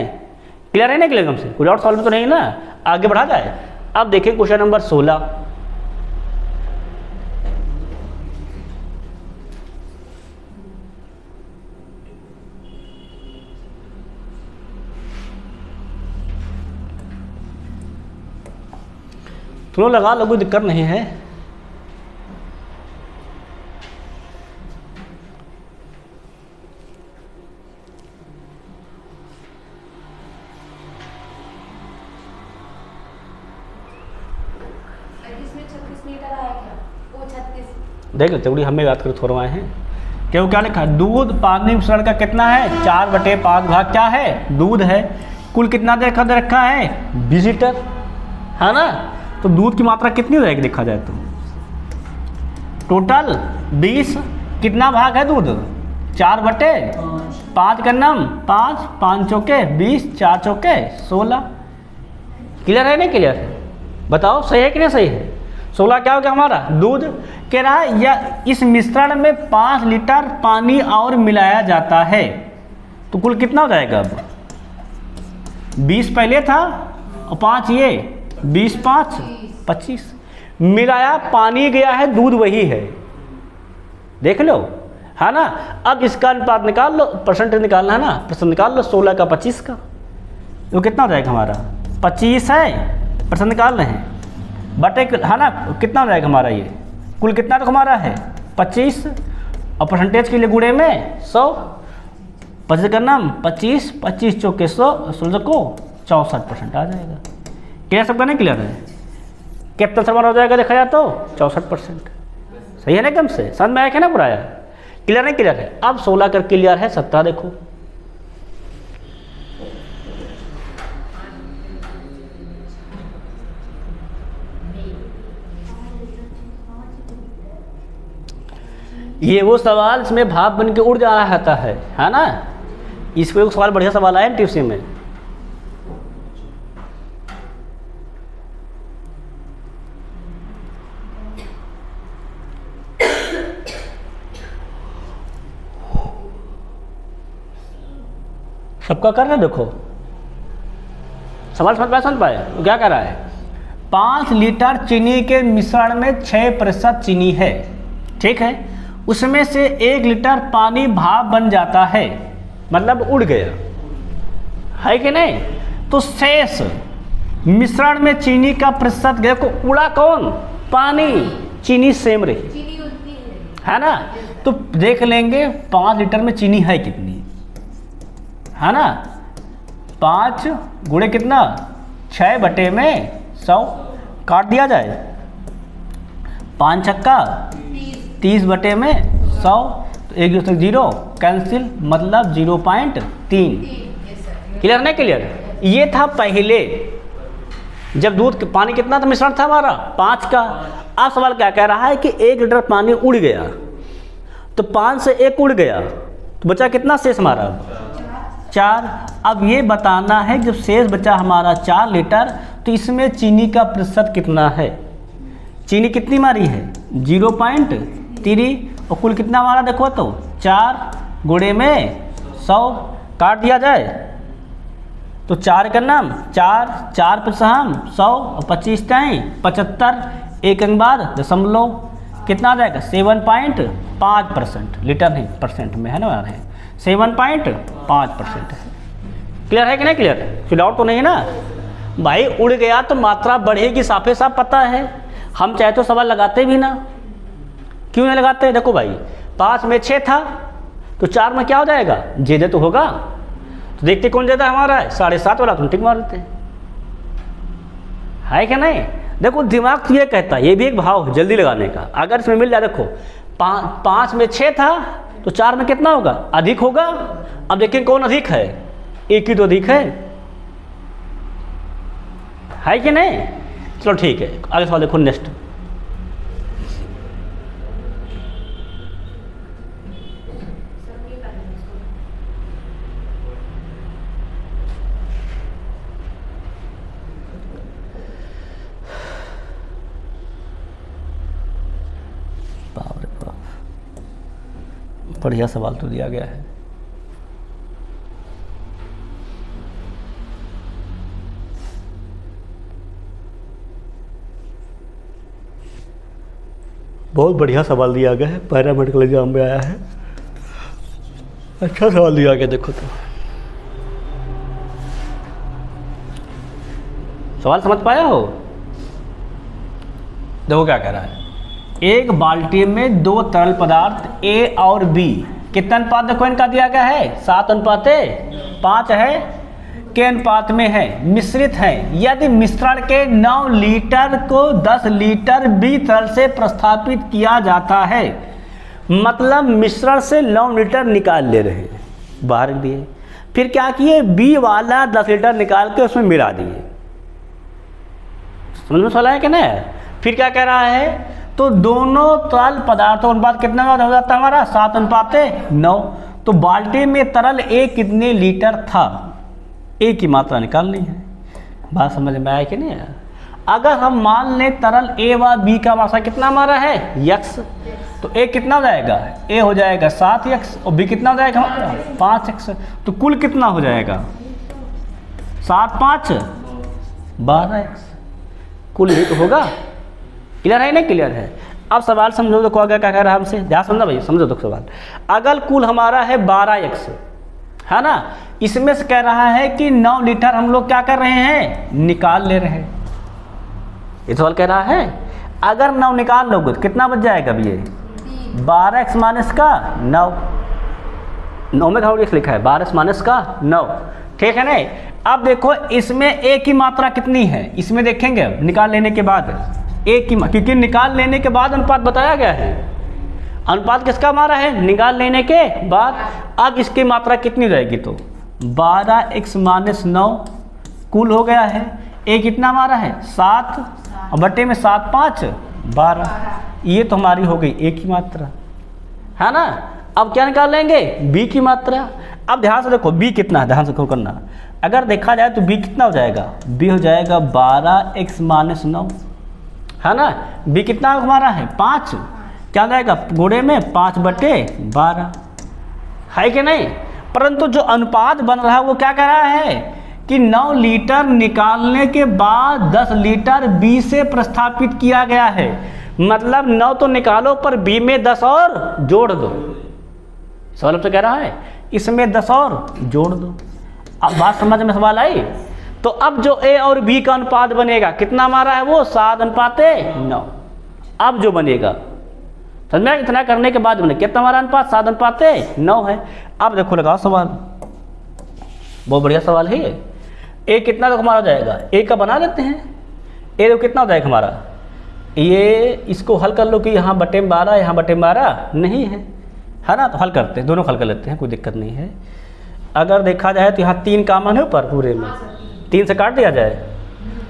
क्लियर है ना, क्लियर हमसे कोई और सवाल में तो नहीं ना, आगे बढ़ा जाए। अब देखें क्वेश्चन नंबर 16, तुम लोग लगा लो, कोई दिक्कत नहीं है। देख लेते उड़ी, हमें याद कर थोड़ा आए हैं। क्यों क्या लिखा है, दूध पानी मिश्रण का कितना है 4/5 भाग क्या है, दूध है। कुल कितना देखा दे रखा है 20 लीटर, है ना। तो दूध की मात्रा कितनी हो जाएगी देखा जाए तो, टोटल 20, कितना भाग है दूध 4/5 का नाम 5, 5 चौके 20, 4 चौके 16। क्लियर है नहीं क्लियर है? बताओ सही है कि नहीं सही है? 16 क्या हो गया हमारा दूध। कह रहा है या इस मिश्रण में 5 लीटर पानी और मिलाया जाता है तो कुल कितना हो जाएगा? अब 20 पहले था और 5 ये, 20 5 25 मिलाया पानी गया है, दूध वही है, देख लो है ना। अब इसका अनुपात निकाल लो, परसेंटेज निकालना है ना, परसेंट निकाल लो 16 का 25 का, तो कितना हो जाएगा हमारा? 25 है, परसेंट निकाल रहे हैं बटे है ना, कितना हो जाएगा हमारा? ये कुल कितना तो हमारा है 25 और परसेंटेज के लिए गुणे में 100, 25 का नाम 25, 25 चौके 100, 16 को 64% आ जाएगा। क्या सबका नहीं क्लियर है? कितना समान हो जाएगा देखा जाए तो 64%। सही है ना एकदम से? समझ में आया क्या ना पूरा? क्लियर नहीं क्लियर है? अब 16 कर क्लियर है, 17 देखो। ये वो सवाल इसमें भाप बन के उड़ जा रहा था है ना। इस पे एक सवाल बढ़िया सवाल आया ट्यूशन में। सबका कर रहे देखो सवाल समझ पाए क्या कर रहा है? 5 लीटर चीनी के मिश्रण में 6% चीनी है, ठीक है। उसमें से 1 लीटर पानी भाप बन जाता है, मतलब उड़ गया है कि नहीं। तो शेष मिश्रण में चीनी का प्रतिशत गया को उड़ा कौन? पानी, चीनी सेम रही है ना। तो देख लेंगे 5 लीटर में चीनी है कितनी, है ना। 5 गुणे कितना 6 बटे में 100 काट दिया जाए, 5 छक्का 30 बटे में 100, तो 1 0 कैंसिल, मतलब 0.3। क्लियर नहीं क्लियर? ये था पहले जब दूध पानी कितना था मिश्रण था हमारा 5 का। अब सवाल क्या कह रहा है कि 1 लीटर पानी उड़ गया, तो 5 से 1 उड़ गया तो बचा कितना शेष हमारा? 4। अब ये बताना है जब शेष बचा हमारा 4 लीटर तो इसमें चीनी का प्रतिशत कितना है। चीनी कितनी मारी है? 0.3 और कुल कितना हमारा देखो तो 4 गुणे में 100 काट दिया जाए तो 4 का नाम 4, 4 पर सहम 100 और 25 टाइम 75, एक अंक बाद दशमलव, कितना आ जाएगा? 7.5%। लीटर नहीं परसेंट में है ना, है 7.5% है। क्लियर है कि नहीं क्लियर? फिल आउट तो नहीं ना भाई। उड़ गया तो मात्रा बढ़ेगी, साफे साफ पता है। हम चाहे तो सवाल लगाते भी ना, क्यों नहीं लगाते? देखो भाई 5 में 6 था तो 4 में क्या हो जाएगा? ज्यादा तो होगा, तो देखते कौन ज्यादा हमारा है? 7.5 वाला, तुम टिक मार देते है कि नहीं। देखो दिमाग तो ये कहता है, ये भी एक भाव है जल्दी लगाने का। अगर इसमें मिल जाए, देखो 5 में 6 था तो 4 में कितना होगा? अधिक होगा। अब देखिए कौन अधिक है? एक ही तो अधिक है कि नहीं? चलो ठीक है, आगे सवाल देखो नेक्स्ट। बढ़िया सवाल तो दिया गया है। बहुत बढ़िया सवाल दिया गया है, पैरा मेडिकल एग्जाम में आया है। अच्छा सवाल दिया गया। देखो तो सवाल समझ पाया हो? देखो क्या कह रहा है, एक बाल्टी में 2 तरल पदार्थ A और B, कितना अनुपात देखो इनका दिया गया है? 7:5 है के अनुपात में है, मिश्रित है। यदि मिश्रण के 9 लीटर को 10 लीटर B तरल से प्रतिस्थापित किया जाता है, मतलब मिश्रण से 9 लीटर निकाल ले रहे हैं, बाहर दिए, फिर क्या किए? B वाला 10 लीटर निकाल के उसमें मिला दिए। समझ में सवाल है कि नहीं? फिर क्या कह रहा है? तो दोनों तरल पदार्थों अनुपात कितना हो जाता है हमारा 7:9। तो बाल्टी में तरल ए कितने लीटर था, ए की मात्रा निकालनी है। बात समझ में आया कि नहीं आया? अगर हम मान लें तरल ए व बी का मात्रा कितना हमारा है x, तो ए कितना हो जाएगा, ए हो जाएगा 7x और बी कितना हो जाएगा 5x। तो कुल कितना हो जाएगा 7 5 12x, कुल ही तो होगा। क्लियर है नहीं क्लियर है? अब सवाल समझो तो क्या कह रहा है हमसे, ध्यान समझना भाई, समझो तो सवाल। अगर कुल हमारा है 12x है ना, इसमें से कह रहा है कि 9 लीटर हम लोग क्या कर रहे हैं, निकाल ले रहे हैं। ये सवाल कह रहा है अगर 9 निकाल लोगे तो कितना बच जाएगा अब ये 12x माइनस का 9 में घाव लिखा है 12x माइनस का 9, ठीक है नहीं। अब देखो इसमें ए की मात्रा कितनी है, इसमें देखेंगे अब निकाल लेने के बाद ए की, क्योंकि निकाल लेने के बाद अनुपात बताया गया है। अनुपात किसका हमारा है, निकाल लेने के बाद। अब इसकी मात्रा कितनी रहेगी, तो 12x माइनस 9 कुल हो गया है। ए कितना हमारा है 7 और बट्टे में 7 5 12, ये तो हमारी हो गई ए की मात्रा, है ना। अब क्या निकाल लेंगे, बी की मात्रा। अब ध्यान से देखो बी कितना है, ध्यान से करना। अगर देखा जाए तो बी कितना हो जाएगा, बी हो जाएगा 12x माइनस 9, है ना। बी कितना हमारा है 5, क्या जाएगा गोड़े में 5/12, है कि नहीं। परंतु जो अनुपात बन रहा है वो क्या कह रहा है कि 9 लीटर निकालने के बाद 10 लीटर बी से प्रस्थापित किया गया है। मतलब 9 तो निकालो पर बी में 10 और जोड़ दो। सवाल तो कह रहा है इसमें 10 और जोड़ दो। अब बात समझ में सवाल आई। तो अब जो ए और बी का अनुपात बनेगा कितना हमारा है, वो 7:9। अब जो बनेगा समझ में, इतना करने के बाद बने कितना हमारा अनुपात 7:9 है। अब देखो लगाओ सवाल, बहुत बढ़िया सवाल है ये। ए कितना तो हमारा हो जाएगा, ए का बना लेते हैं। ए तो कितना हो जाएगा हमारा, ये इसको हल कर लो कि यहाँ बटे में 12 यहाँ बटे में 12 नहीं है ना। तो हल करते हैं, दोनों हल कर लेते हैं, कोई दिक्कत नहीं है। अगर देखा जाए तो यहाँ 3 कॉमन है ऊपर, पूरे में 3 से काट दिया जाए।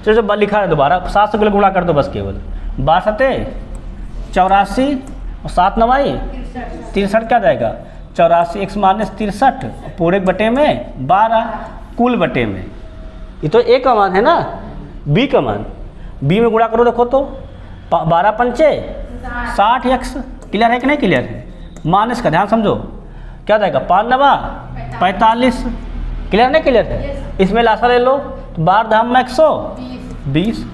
चलो जब लिखा है दोबारा 7 से गुणा कर दो बस, केवल 12 84 और 7 9 63 क्या जाएगा 84x माइनस 63 पूरे बटे में 12 कुल बटे में। ये तो ए का मान है ना, बी का मान, बी में गुणा करो देखो तो 12 पंचे 60x। क्लियर है कि नहीं क्लियर है? माइनस का ध्यान समझो क्या जाएगा 5 9 45। क्लियर नहीं क्लियर है? इसमें लासा ले लो तो 12 धाम में 120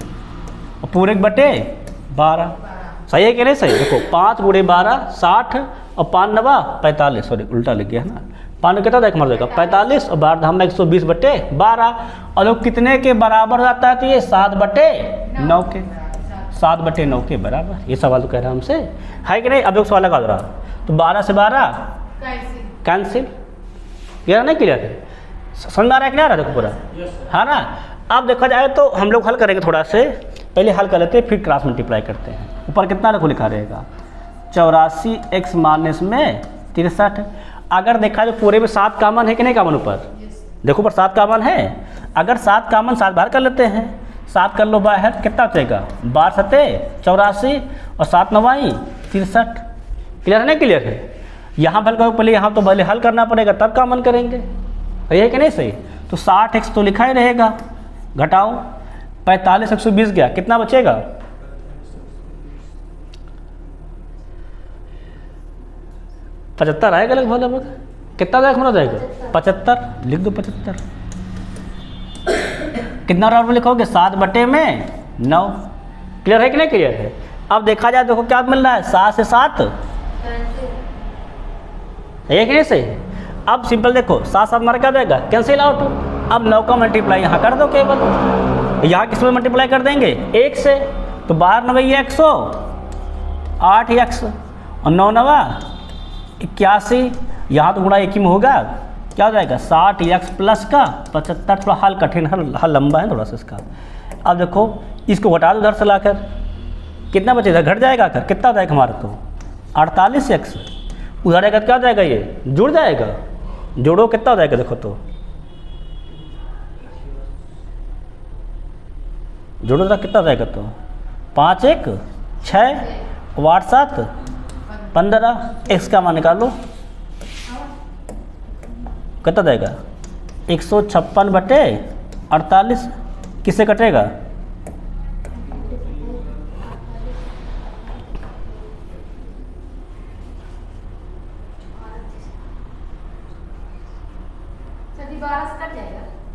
और पूरे बटे 12। सही है कि नहीं सही? देखो 5 × 12 60 और 5 9 45, सॉरी उल्टा लिख गया है ना। 5 कितना देख मर जाएगा 45 और 12 धाम में 120/12 और लोग कितने के बराबर जाता है, तो ये 7/9 के, 7/9 के बराबर। ये सवाल तो कह रहा है हमसे, है कि नहीं। अब एक सवाल लगा रहा तो 12 से 12 कैंसिल। क्लियर नहीं क्लियर है? समझ में आ रहा है कि नहीं आ रहा? देखो पूरा है ना। अब देखा जाए तो हम लोग हल करेंगे, थोड़ा से पहले हल कर लेते हैं फिर क्रॉस मल्टीप्लाई करते हैं। ऊपर कितना देखो लिखा रहेगा 84x माइनस में 63। अगर देखा जाए पूरे में 7 कॉमन है कि नहीं कॉमन ऊपर, देखो ऊपर 7 कॉमन है। अगर 7 कॉमन 7 बाहर कर लेते हैं, 7 कर लो बाहर कितना बचेगा 12 7 84 और 7 9 63। क्लियर है नहीं क्लियर है? यहाँ हल करो पहले, यहाँ तो पहले हल करना पड़ेगा तब कॉमन करेंगे, सही है कि नहीं सही? तो 60x तो लिखा ही रहेगा, घटाओ 45 120 गया, कितना बचेगा 75 आएगा लगभग। कितना जाएगा हमारा जाएगा 75, लिख दो 75। कितना बराबर लिखोगे 7/9। क्लियर है कि नहीं क्लियर है? अब देखा जाए देखो क्या मिल रहा है 7 से 7 है कि नहीं सही? अब सिंपल देखो 7 7 हमारा क्या जाएगा कैंसिल आउट। अब 9 का मल्टीप्लाई यहाँ कर दो केवल, यहाँ किस में मल्टीप्लाई कर देंगे 1 से, तो 12 9 108x और 9 9 81, यहाँ तो गुणा एक ही में होगा, क्या हो जाएगा 60x प्लस का 75। थोड़ा हल कठिन, हल लंबा है थोड़ा सा इसका। अब देखो इसको घटा दो उधर से लाकर, कितना बचेगा घट जाएगा कर, कितना हो जाएगा हमारा तो 48x। उधर आएगा क्या हो जाएगा ये जुड़ जाएगा, जोड़ो कितना हो जाएगा देखो तो, जोड़ो कितना हो जाएगा तो 5 1 6 8 7 15, x का मान निकालो, कितना देगा 156/48, किससे कटेगा?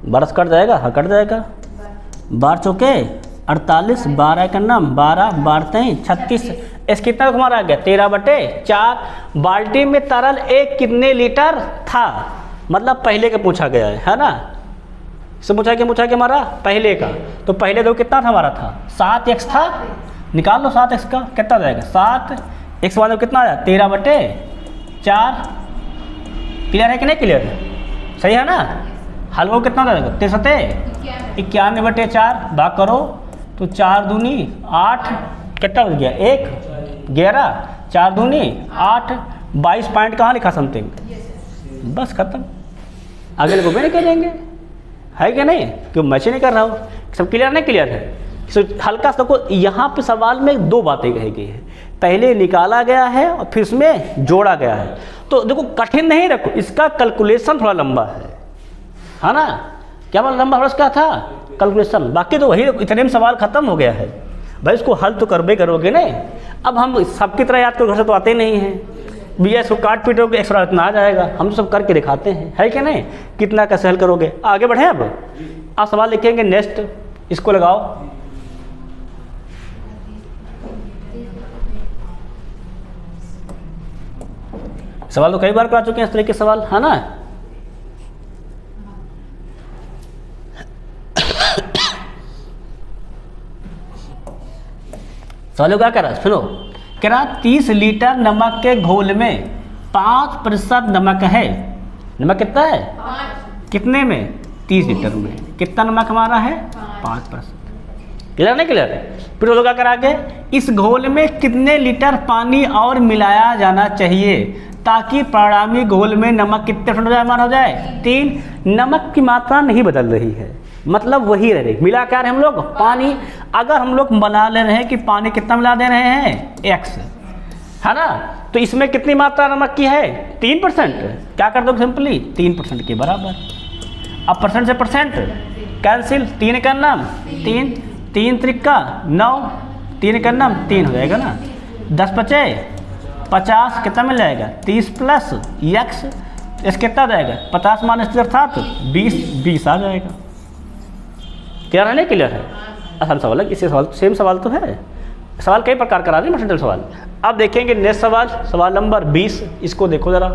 बारह कट जाएगा, हाँ कट जाएगा। 12 चौके 48, 12 का नाम 12, 12 36, इस कितना हमारा आ गया 13/4। बाल्टी में तरल एक कितने लीटर था, मतलब पहले का पूछा गया है ना, इससे पूछा कि हमारा पहले का, तो पहले दो कितना था हमारा था 7x था, निकाल लो 7x का कितना जाएगा 7x वाले कितना आया 13/4। क्लियर है कि नहीं क्लियर है? सही है ना? हल को कितना जाएगा 93/4 भाग करो तो 4 दूनी 8, कितना हो गया 1 11, 4 दूनी 8, 22 पॉइंट कहाँ लिखा समथिंग, बस खत्म। अगले को भी नहीं करेंगे, है कि नहीं? क्यों मैच नहीं कर रहा हो? सब क्लियर नहीं क्लियर है? हल्का सा को यहाँ पे सवाल में दो बातें कही गई है, पहले निकाला गया है और फिर इसमें जोड़ा गया है। तो देखो कठिन नहीं रखो, इसका कैलकुलेशन थोड़ा लंबा है ना? क्या मतलब लंबा थोड़ा इसका था कैलकुलेशन, बाकी तो वही इतने में सवाल खत्म हो गया है भाई, इसको हल तो करबे करोगे नहीं। अब हम सबकी तरह याद करो, घर से तो आते नहीं हैं भैया, इसको काट पीटोगे एक्स्ट्रा इतना आ जाएगा, हम तो सब करके दिखाते हैं, है कि नहीं? कितना कैसे हल करोगे? आगे बढ़े, अब आप सवाल लिखेंगे नेक्स्ट, इसको लगाओ। सवाल तो कई बार करा चुके हैं इस तरह के सवाल, है ना? सवालों क्या करा सुनो, कह रहा 30 लीटर नमक के घोल में 5% नमक है। नमक कितना है? 5। कितने में? 30 लीटर में कितना नमक हमारा है? 5%। क्लियर नहीं क्लियर? फिर वो लोग क्या करा के, इस घोल में कितने लीटर पानी और मिलाया जाना चाहिए ताकि परिणामी घोल में नमक कितने % हो जाए? मान हो जाए 3। नमक की मात्रा नहीं बदल रही है, मतलब वही रह रही, मिला क्या रहे हम लोग? पानी। अगर हम लोग बना ले रहे हैं कि पानी कितना मिला दे रहे हैं x, है ना, तो इसमें कितनी मात्रा नमक की है? 3%। क्या कर दो सिंपली 3% के बराबर। अब परसेंट से परसेंट कैंसिल, 3 का नाम 3, 3 त्रिका 9, 3 का नाम 3 हो जाएगा ना, 10 बचे 50, कितना मिल जाएगा 30 प्लस x, इस कितना जाएगा 50 माइनस 30 था तो 20 आ जाएगा। क्लियर है नहीं क्लियर है? आसान सवाल है, इसी सवाल सेम सवाल तो है, सवाल कई प्रकार करा रहे हैं मल्टीपल सवाल। अब देखेंगे नेक्स्ट सवाल, सवाल नंबर 20, इसको देखो जरा।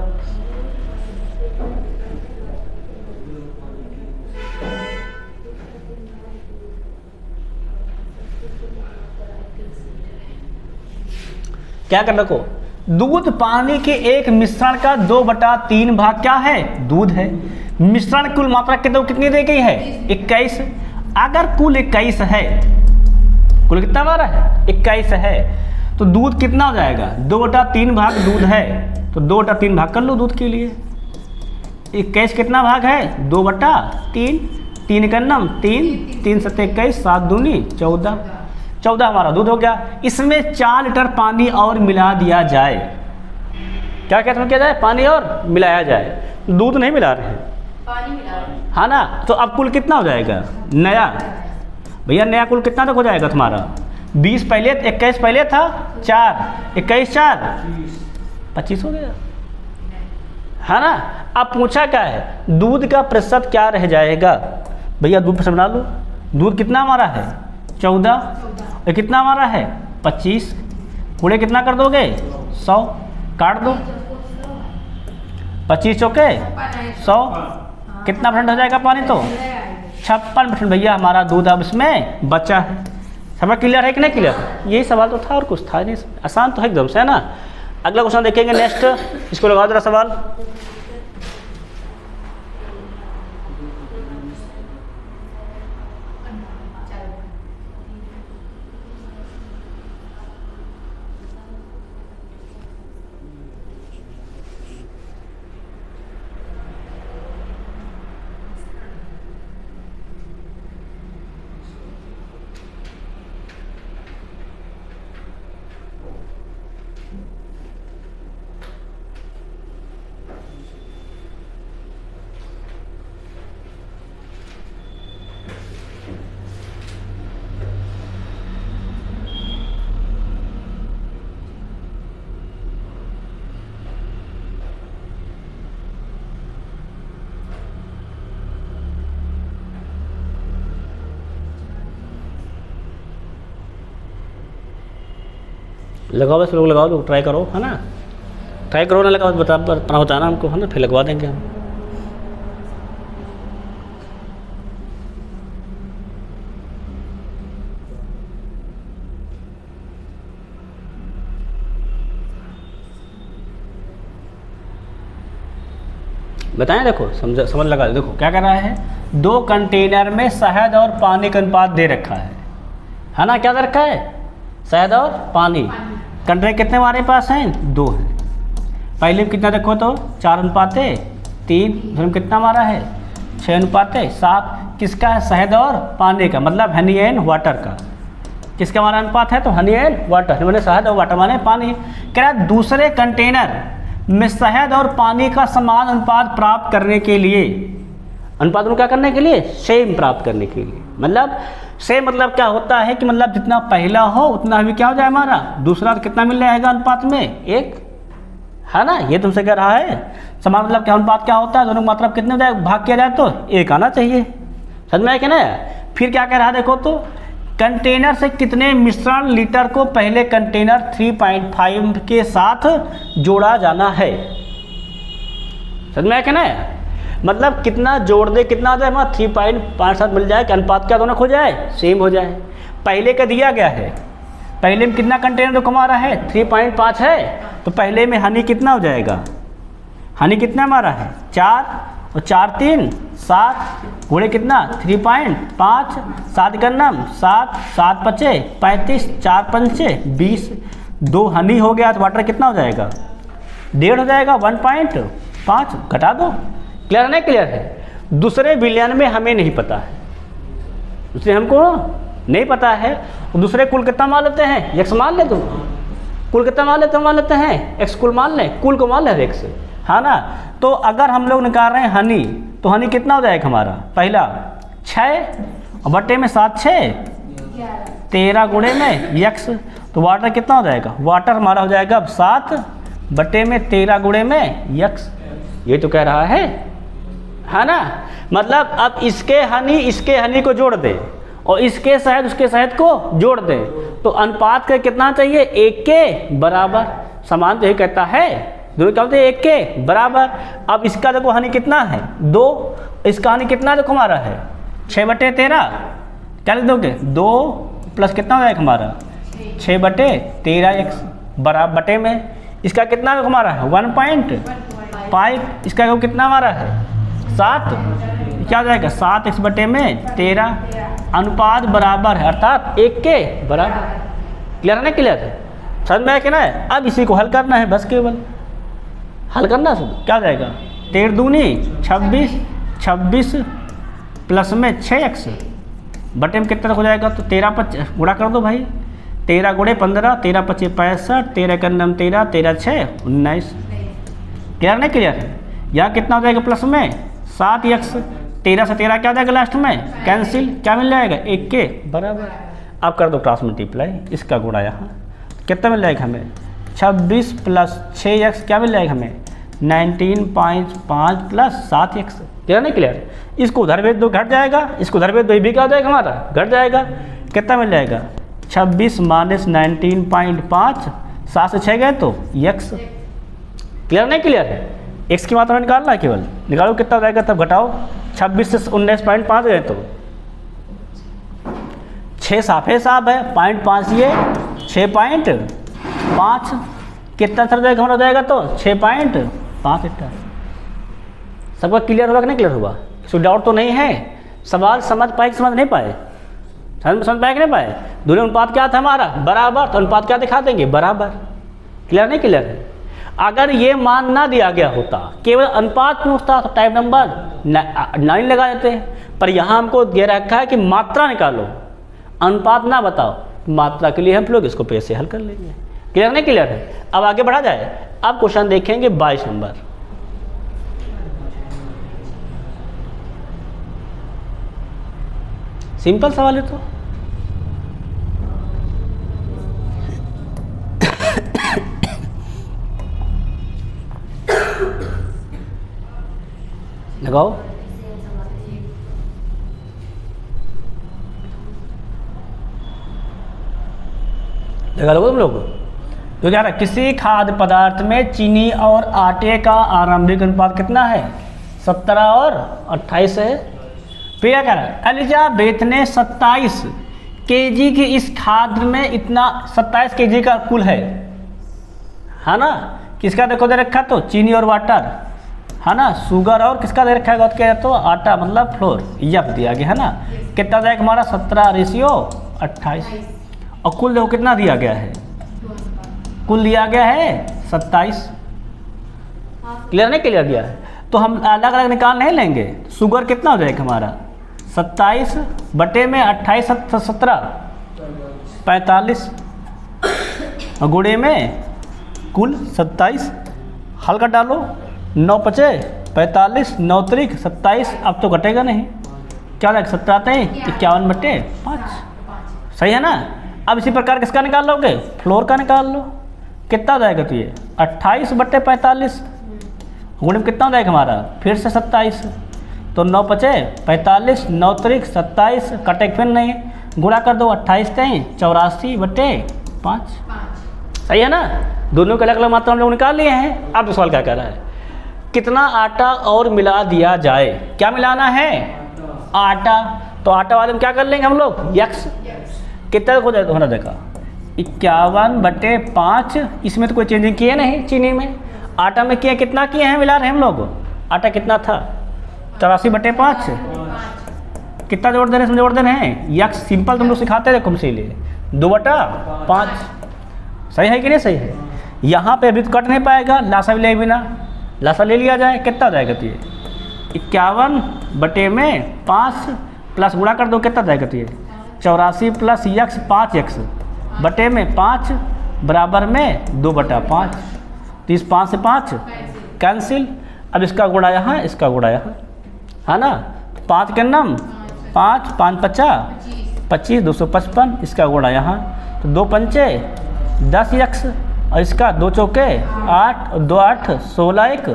क्या कर रखो, दूध पानी के एक मिश्रण का 2/3 भाग क्या है? दूध है। मिश्रण कुल मात्रा कितनी दी गई है? 21। अगर कुल 21 है, कुल कितना हमारा है? 21 है, तो दूध कितना हो जाएगा? 2/3 भाग दूध है, तो 2/3 भाग कर लो दूध के लिए। 21 कितना भाग है? 2/3, 3 का नाम 3, 3 7 21, 7 दूनी 14, 14 हमारा दूध हो गया। इसमें 4 लीटर पानी और मिला दिया जाए। क्या कहते हैं, किया जाए? पानी और मिलाया जाए। दूध नहीं मिला रहे हैं, पानी मिला रहे हैं, हाँ ना, तो अब कुल कितना हो जाएगा? नया भैया, नया कुल कितना तक हो जाएगा तुम्हारा? 20 पहले, 21 पहले था 4, 21 4 25 हो गया, है ना। अब पूछा क्या है? दूध का प्रतिशत क्या रह जाएगा? भैया दूध प्रतिशत बना लो। दूध कितना हमारा है? 14, और कितना हमारा है? 25, पूरे कितना कर दोगे? 100, काट दो, 25 चौके 100, कितना % हो जाएगा पानी? तो 56% भैया हमारा दूध अब इसमें बचा है। समझ क्लियर है कि नहीं क्लियर? यही सवाल तो था और कुछ था नहीं, आसान तो है एकदम से, है ना। अगला क्वेश्चन देखेंगे नेक्स्ट, इसको लगाओ जरा सवाल। लगाओ, बस लोग लगाओ, लोग ट्राई करो, है ना, ट्राई करो ना, लगाओ, बताना हमको, है ना, फिर लगवा देंगे हम। बताएं, देखो समझ लगा, देखो क्या कर रहा है, 2 कंटेनर में शहद और पानी का अनुपात दे रखा है ना, क्या दे रखा है, शहद और पानी। कंटेनर कितने हमारे पास हैं, 2 हैं। पहले में कितना देखो तो 4:3, दूसरे में कितना हमारा है 6:7। किसका है, शहद और पानी का, मतलब हनी एंड वाटर का। किसका हमारा अनुपात है, तो हनी एंड वाटर, मैंने शहद और वाटर माने पानी। कह रहा है दूसरे कंटेनर में शहद और पानी का समान अनुपात प्राप्त करने के लिए, अनुपात को क्या करने के लिए, सेम प्राप्त करने के लिए, मतलब सेम मतलब क्या होता है कि मतलब जितना पहला हो उतना भी क्या हो जाए हमारा दूसरा, तो कितना मिल जाएगा अनुपात में 1, है ना, ये तुमसे कह रहा है। समान मतलब क्या अनुपात क्या होता है, दोनों का मतलब कितने हो जाए, भाग किया जाए तो 1 आना चाहिए, समझ में आया कि ना। फिर क्या कह रहा है, देखो तो कंटेनर से कितने मिश्रण लीटर को पहले कंटेनर 3.5 के साथ जोड़ा जाना है, समझ में आया कि ना, मतलब कितना जोड़ दे, कितना आ जाए हमारा 3.57 मिल जाए कि अनुपात क्या दोनों खो जाए, सेम हो जाए। पहले का दिया गया है, पहले में कितना कंटेनर को हमारा है 3.5 है, तो पहले में हनी कितना हो जाएगा, हनी कितना हमारा है 4 और 4 3 7 गुणे कितना 3.5, 7 गन्नम 7 7 5 35 4 5 20, 2 हनी हो गया, तो वाटर कितना हो जाएगा 1.5 हो जाएगा, 1.5 घटा दो। क्लियर है, नहीं क्लियर है। दूसरे विलयन में हमें नहीं पता है, दूसरे हमको नहीं पता है, और दूसरे कुल कितना मान लेते हैं, x मान ले, तुम कुल कितना मान लेते हैं x कुल मान लें, कुल को मान ले x, है ना। तो अगर हम लोग निकाल रहे हैं हनी, तो हनी कितना हो जाएगा हमारा, पहला 6 और बटे में 7 6 13 गुणे में x, तो वाटर कितना हो जाएगा, वाटर हमारा हो जाएगा 7 बटे में 13 गुणे में x, ये तो कह रहा है ना। मतलब अब इसके हनी को जोड़ दे और इसके शहद उसके शहद को जोड़ दे, तो अनुपात का कितना चाहिए 1 के बराबर, समान तो ये कहता है, दोनों क्या होते हैं 1 के बराबर। अब इसका देखो हनी कितना है 2, इसका हनी कितना देखो हमारा है 6/13, क्या लिख दोगे 2 प्लस कितना हो जाएगा हमारा 6/13 x बराबर बटे में, इसका कितना देखो हमारा है 1.5, इसका देखो कितना हमारा है 7, क्या हो जाएगा 7x बटे में 13, अनुपात बराबर है अर्थात 1 के बराबर। क्लियर है ना, क्लियर है, समझ में आया कि ना। अब इसी को हल करना है, बस केवल हल करना सब, क्या हो जाएगा 13 दूनी 26, 26 प्लस में 6x बटे में कितना हो जाएगा, तो 13 5 गुणा कर दो भाई, 13 गुणे 15, 13 5 65, 13 का नाम 13, 13 6 19। क्लियर नहीं क्लियर है। यहाँ कितना हो जाएगा प्लस में 7x, 13 से 13 क्या हो जाएगा लास्ट में कैंसिल, क्या मिल जाएगा 1 के बराबर। अब कर दो क्रॉस मल्टीप्लाई, इसका गुणा यहाँ कितना मिल जाएगा हमें 26 प्लस 6x क्या मिल जाएगा हमें 19.5 प्लस 7x। क्लियर नहीं क्लियर। इसको उधर भेज दो घट जाएगा, इसको उधर भेज दो ये भी क्या हो जाएगा हमारा घट जाएगा, कितना मिल जाएगा 26 माइनस 19.5, 7 से 6 गए तो x। क्लियर नहीं क्लियर है। x की मात्रा निकालना है, केवल निकालो कितना हो जाएगा तब घटाओ, 26 से 19.5 गए तो 6 साफे साफ है, 0.5 ये 6.5 कितना सर जाएगा हमारा जाएगा तो 6.5 लीटर। सबका क्लियर होगा कि नहीं क्लियर होगा, इसको डाउट तो नहीं है। सवाल समझ पाए कि समझ नहीं पाए, समझ पाए कि नहीं पाए। दोनों अनुपात क्या था हमारा बराबर, तो अनुपात क्या दिखा देंगे बराबर। क्लियर नहीं क्लियर है। अगर ये मान ना दिया गया होता, केवल अनुपात पूछता तो टाइप नंबर 9 लगा देते हैं, पर यहाँ हमको दे रखा है कि मात्रा निकालो, अनुपात ना बताओ, मात्रा के लिए हम लोग इसको पैसे हल कर लेंगे। क्लियर नहीं क्लियर है। अब आगे बढ़ा जाए। अब क्वेश्चन देखेंगे 22 नंबर। सिंपल सवाल है तो लगाओ। लगा लो तुम लोग। तो क्या है, किसी खाद्य पदार्थ में चीनी और आटे का आरंभिक अनुपात कितना है? 17 और 28 है। फिर क्या कह रहा है, एलिजाबेथ ने 27 केजी की इस खाद्य में इतना 27 केजी का कुल है ना। किसका देखो दे रखा तो चीनी और वाटर है ना, शुगर और किसका दे रखा है क्या तो आटा मतलब फ्लोर, यह दिया गया है ना। कितना जाएगा हमारा 17:28 और कुल देखो कितना दिया गया है, कुल दिया गया है 27। क्लियर नहीं क्लियर दिया है, तो हम अलग अलग निकाल नहीं लेंगे। शुगर कितना हो जाएगा हमारा 27 बटे में 28 17 45 और गुणे में कुल 27। हल कर डालो, 9 पचे 45 9 त्रिक 27, अब तो घटेगा नहीं, क्या लगेगा 17 बटे 5, सही है ना। अब इसी प्रकार किसका निकाल लोगे, फ्लोर का निकाल लो। कितना हो जाएगा तो ये 28 बटे 45 गुणे में कितना हो जाएगा हमारा फिर से 27, तो 9 पचे 45 9 त्रिक 27, कटे फिर नहीं, गुणा कर दो 28 84 बटे 5, सही है ना। दोनों के अलग अलग मात्रा हम लोग निकाल लिए हैं। अब सवाल क्या कह रहा है, कितना आटा और मिला दिया जाए। क्या मिलाना है, आटा। तो आटा वाले में क्या कर लेंगे हम लोग, यक्स। कितना हो जाएगा होना देखा 51 बटे 5, इसमें तो कोई चेंजिंग किए नहीं, चीनी में। आटा में किए कितना किए हैं, मिला रहे हम लोग। आटा कितना था 84 बटे 5, कितना जोड़ दे रहे हैं, जोड़ दे रहे हैं यक्स। सिंपल तुम लोग सिखाते थे इसीलिए 2 बटा 5, सही है कि नहीं, सही है। यहाँ पे अभी तो कट नहीं पाएगा, लासा भी ले बिना, लासा ले लिया जाए, कितना हो जाएगा तो ये 51 बटे में 5 प्लस गुणा कर दो, कितना जाएगा तो ये 84 प्लस यक्स 5 यक्स बटे में 5 बराबर में 2 बटा 5, तो इस 5 से 5 कैंसिल। अब इसका गुणा यहाँ, इसका गुणा यहाँ, है ना। तो 5 के नम 5 5 50 25 255, इसका गुणा यहाँ, तो 2 पंचे 10 यक्स और इसका 2 चौके 8 और 2 8 16 1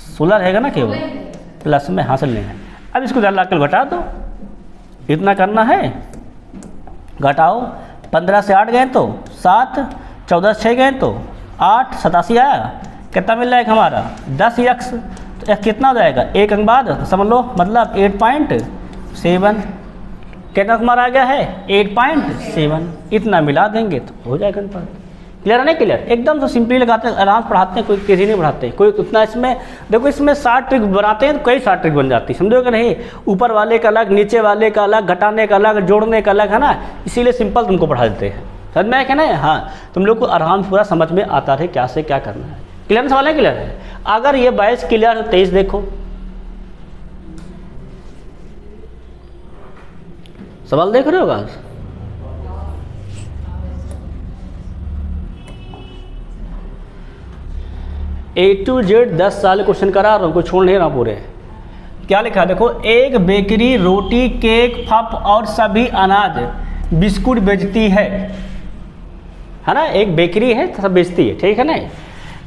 16 रहेगा ना केवल, प्लस में हासिल नहीं है। अब इसको ज़रा लाकर घटा दो, इतना करना है, घटाओ। 15 से 8 गए तो 7, 14 से 6 गए तो 8, 87 आया। कितना मिल जाएगा हमारा 10 यक्स, तो यह कितना हो जाएगा, एक अंक बाद समझ लो, मतलब 8.7। कितना हमारा आ गया है 8.7, इतना मिला देंगे तो हो जाएगा अनुपात। क्लियर है नहीं क्लियर, एकदम से सिंपली लगाते हैं, आराम से पढ़ाते हैं, कोई तेजी नहीं बढ़ाते, कोई उतना इसमें देखो, इसमें 60 ट्रिक बनाते हैं तो कई 60 ट्रिक बन जाती है, समझोगे नहीं। ऊपर वाले का अलग, नीचे वाले का अलग, घटाने का अलग, जोड़ने का अलग, है ना। इसीलिए सिंपल तुमको पढ़ा देते हैं, समझ में है ना। हाँ, तुम लोग को आराम से पूरा समझ में आता है क्या से क्या करना है। क्लियर सवाल है, क्लियर है। अगर ये 22 क्लियर है 23 देखो, सवाल देख रहे हो आज। A to Z 10 साल क्वेश्चन करा रहा हूँ, छोड़ नहीं रहा पूरे। क्या लिखा है देखो, एक बेकरी रोटी केक फप और सभी अनाज बिस्कुट बेचती है ना। एक बेकरी है सब बेचती है, ठीक है ना।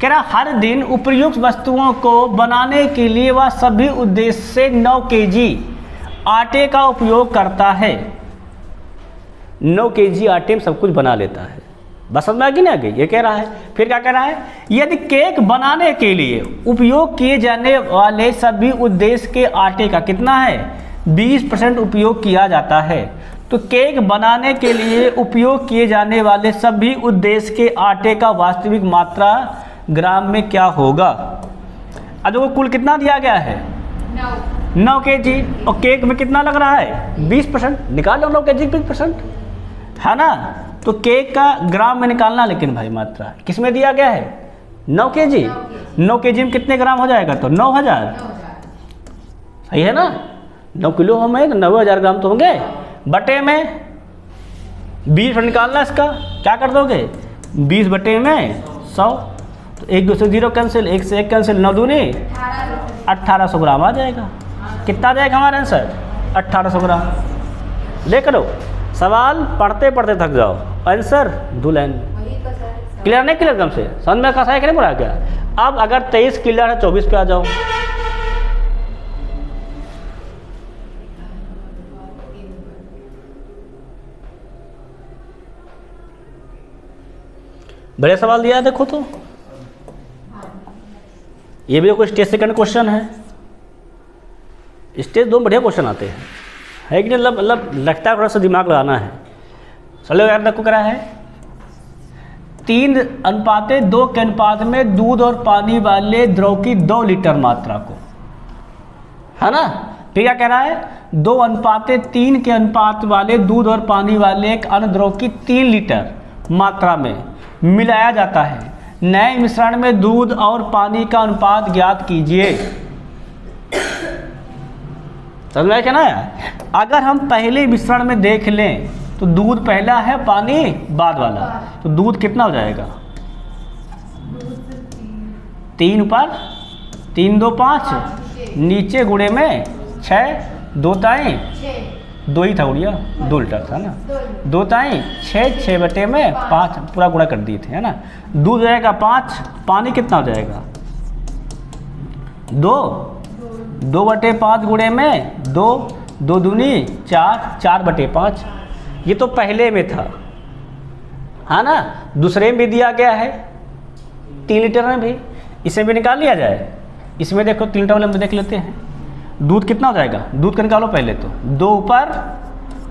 कह रहा हर दिन उपयुक्त वस्तुओं को बनाने के लिए वह सभी उद्देश्य से 9 केजी आटे का उपयोग करता है। 9 केजी आटे में सब कुछ बना लेता है। बस समझ में आ गई ना, आगे ये कह रहा है। फिर क्या कह रहा है, यदि केक बनाने के लिए उपयोग किए जाने वाले सभी उद्देश्य के आटे का कितना है 20% उपयोग किया जाता है, तो केक बनाने के लिए उपयोग किए जाने वाले सभी उद्देश्य के आटे का वास्तविक मात्रा ग्राम में क्या होगा। अब देखो कुल कितना दिया गया है 9 केजी, और केक में कितना लग रहा है 20%, निकाल लो 9 केजी 20%, है ना। तो केक का ग्राम में निकालना, लेकिन भाई मात्रा किस में दिया गया है 9 केजी। 9 केजी में कितने ग्राम हो जाएगा तो 9000, सही है ना। 9 किलो हमें 9000 ग्राम तो होंगे, बटे में 20 निकालना। इसका क्या कर दोगे 20 बटे में 100, तो 1 2 से 0 कैंसिल, 1 से 1 कैंसिल, 9 दूनी 1800 ग्राम आ जाएगा। कितना आ जाएगा हमारा आंसर 1800 ग्राम। देख लो सवाल पढ़ते पढ़ते थक जाओ, आंसर 2 लाइन। क्लियर नहीं क्लियर, कम से समझ में कैसा है कि नहीं पढ़ा क्या। अब अगर 23 क्लियर है 24 पे आ जाओ। बड़े सवाल दिया है देखो तो, ये भी कोई स्टेज सेकंड क्वेश्चन है। स्टेज 2 बढ़िया क्वेश्चन आते हैं, है कि नहीं? मतलब लगता है थोड़ा सा दिमाग लगाना है। चलो यार देखो करा है 3:2 के अनुपात में दूध और पानी वाले द्रव की 2 लीटर मात्रा को, है ना? फिर क्या कह रहा है 2:3 के अनुपात वाले दूध और पानी वाले एक अन्य द्रव की 3 लीटर मात्रा में मिलाया जाता है। नए मिश्रण में दूध और पानी का अनुपात ज्ञात कीजिए। समझ में क्या ना? अगर हम पहले मिश्रण में देख लें तो दूध पहला है, पानी बाद वाला, तो दूध कितना हो जाएगा? 3 ऊपर 3 2 5 नीचे गुणे में 6 2 ताई 2 ही था उड़िया, 2 लीटर था ना, 2 ताई 6 6 बटे में 5 पूरा गुणा कर दिए थे, है ना? दूध हो जाएगा 5, पानी कितना हो जाएगा 2 बटे 5 गुणे में 2 2 दूनी 4 4 बटे 5। ये तो पहले में था, है ना? दूसरे में भी दिया गया है 3 लीटर में भी, इसे भी निकाल लिया जाए। इसमें देखो 3 लीटर वाले में देख लेते हैं दूध कितना हो जाएगा। दूध का निकालो पहले तो, 2 ऊपर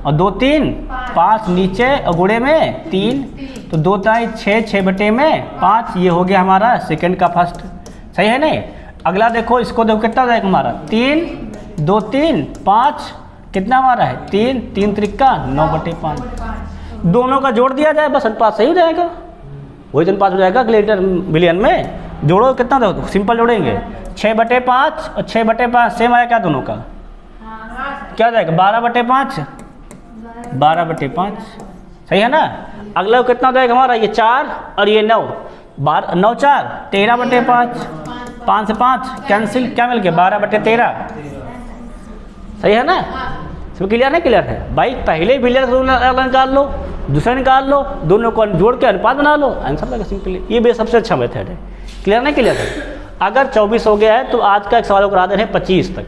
और 2 3 5 नीचे और गुणे में 3, तो 2 ताई 6 6 बटे में 5। ये हो गया हमारा सेकंड का फर्स्ट, सही है नहीं? अगला देखो, इसको देखो कितना हो जाएगा हमारा 3 2 3 5 कितना हमारा है 3 3 त्रिका 9 बटे 5। दोनों का जोड़ दिया जाए बस अनुपात सही हो जाएगा, वही अनुपात हो जाएगा लीटर मिलियन में। जोड़ो कितना दो, सिंपल जोड़ेंगे 6 बटे 5 और 6 बटे 5 सेम आया क्या दोनों का? क्या हो जाएगा 12 बटे 5 12 बटे 5, सही है ना? अगला कितना हो जाएगा हमारा? ये 4 और ये 9 9 4 13 बटे 5 5 से 5 कैंसिल, क्या मिल गया 12 बटे 13, सही है ना? सब क्लियर है? क्लियर है भाई। पहले भी निकाल लो, दूसरा निकाल लो, दोनों को जोड़ के अनुपात बना लो, आंसर लगा सिंपली। ये भी सबसे अच्छा मेथड है। क्लियर नहीं? क्लियर है। अगर 24 हो गया है तो आज का एक सवाल करा दे रहे हैं 25 तक।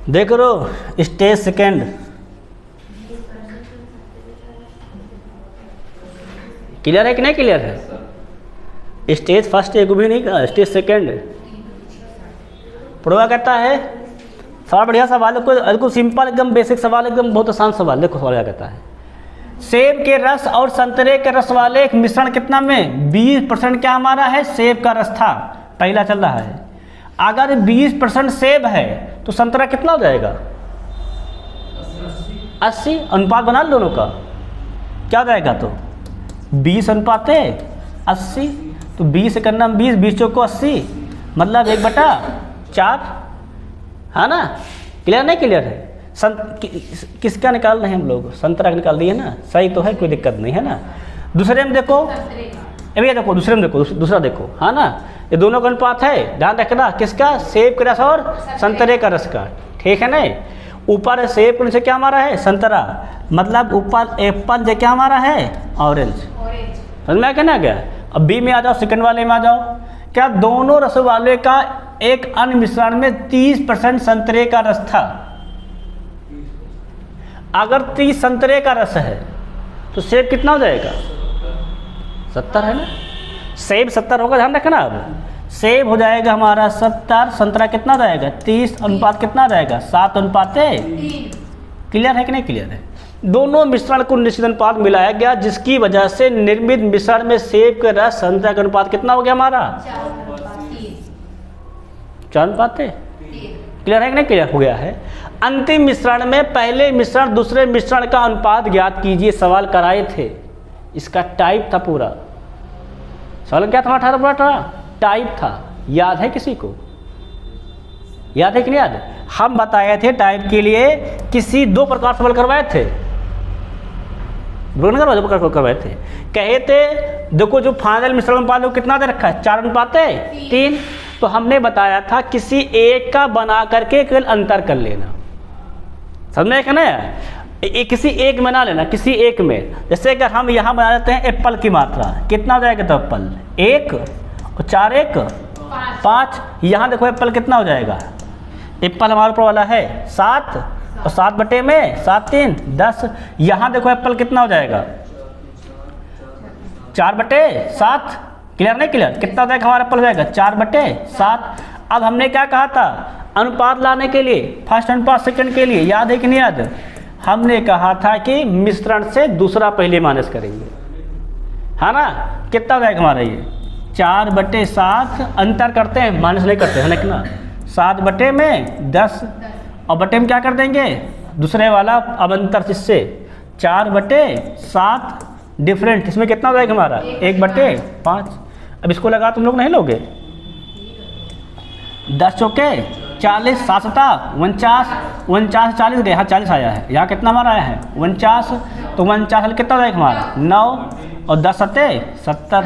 देख लो स्टेज सेकंड, क्लियर है कि नहीं? क्लियर है। स्टेज फर्स्ट एक भी नहीं कहा, स्टेज सेकंड। प्रोवा कहता है सवाल बढ़िया सवाल है, बिल्कुल सिंपल एकदम बेसिक सवाल, एकदम बहुत आसान सवाल। देखो सवाल क्या कहता है, सेब के रस और संतरे के रस वाले एक मिश्रण कितना में 20% क्या हमारा है सेब का रस था, पहला चल रहा है। अगर 20% सेब है तो संतरा कितना हो जाएगा 80। अनुपात बना लो दोनों का, क्या हो जाएगा तो 20 अनुपात 80, तो 20 करना 20 20 चौको 80 मतलब 1/4, है ना? क्लियर नहीं? क्लियर है। किसका निकाल रहे हैं हम लोग? संतरा का निकाल दिए ना, सही तो है, कोई दिक्कत नहीं है ना। दूसरे में देखो, अभी देखो दूसरे में देखो, दूसरा देखो, है ना? ये दोनों का अनुपात है, ध्यान रखना किसका, सेब का रस और संतरे का रस का, ठीक है नहीं? ऊपर सेब के नीचे क्या हमारा है संतरा, मतलब ऊपर एप्पल जो क्या हमारा है ऑरेंज। समझ में क्या ना गया? अब बी में आ जाओ, सेकंड वाले में आ जाओ। क्या दोनों रस वाले का एक अन्य मिश्रण में 30% संतरे का रस था? अगर 30 संतरे का रस है तो सेब कितना हो जाएगा 70, है ना? सेब 70 होगा, ध्यान रखना। अब सेब हो जाएगा हमारा 70, संतरा कितना हो जाएगा 30, अनुपात कितना आ जाएगा 7 अनुपात 3। क्लियर है कि नहीं? क्लियर है। दोनों मिश्रण को निश्चित अनुपात मिलाया गया, जिसकी वजह से निर्मित मिश्रण में सेब का रस संतरा का अनुपात कितना हो गया हमारा 4 अनुपात 3। क्लियर है कि नहीं? क्लियर हो गया है। अंतिम मिश्रण में पहले मिश्रण दूसरे मिश्रण का अनुपात ज्ञात कीजिए, सवाल कराए थे। इसका टाइप था पूरा, सवाल क्या था? 18 पूरा टाइप था। याद है किसी को? याद है कि नहीं याद? हम बताए थे टाइप के लिए किसी 2 प्रकार सवाल करवाए थे, 2 प्रकार करवाए थे। कहे थे देखो जो फाइनल मिश्रण अनुपात कितना दे रखा है 4 अनुपात 3, तो हमने बताया था किसी एक का बना करके केवल अंतर कर लेना। समझ में ना? किसी एक में ना लेना, किसी एक में। जैसे अगर हम यहाँ बना लेते हैं एप्पल की मात्रा कितना हो जाएगा, तो एप्पल 1 और 4 1 5। यहाँ देखो एप्पल कितना हो जाएगा एप्पल हमारे ऊपर वाला है 7 और 7 बटे में 7 3 10। यहाँ देखो एप्पल कितना हो जाएगा 4 बटे 7। क्लियर नहीं क्लियर? कितना हो जाएगा हमारा एप्पल हो जाएगा 4 बटे 7। अब हमने क्या कहा था अनुपात लाने के लिए, फर्स्ट अनुपात सेकंड के लिए, याद है कि नहीं याद? हमने कहा था कि मिश्रण से दूसरा पहले माइनस करेंगे, है ना? कितना हो जाएगा हमारा ये 4 बटे 7, अंतर करते हैं माइनस नहीं करते हैं ना, 7 बटे में 10 और बटे में क्या कर देंगे दूसरे वाला, अब अंतर इससे 4 बटे 7 डिफरेंट, इसमें कितना हो जाएगा हमारा 1 बटे 5। अब इसको लगा तुम लोग नहीं लोगे, 10 चौके 40, 7 सता 49, 49 40 गए, यहाँ 40 आया है, यहाँ कितना हमारा आया है 49, तो 49 कितना हो जाएगा हमारा 9 और 10 सते 70।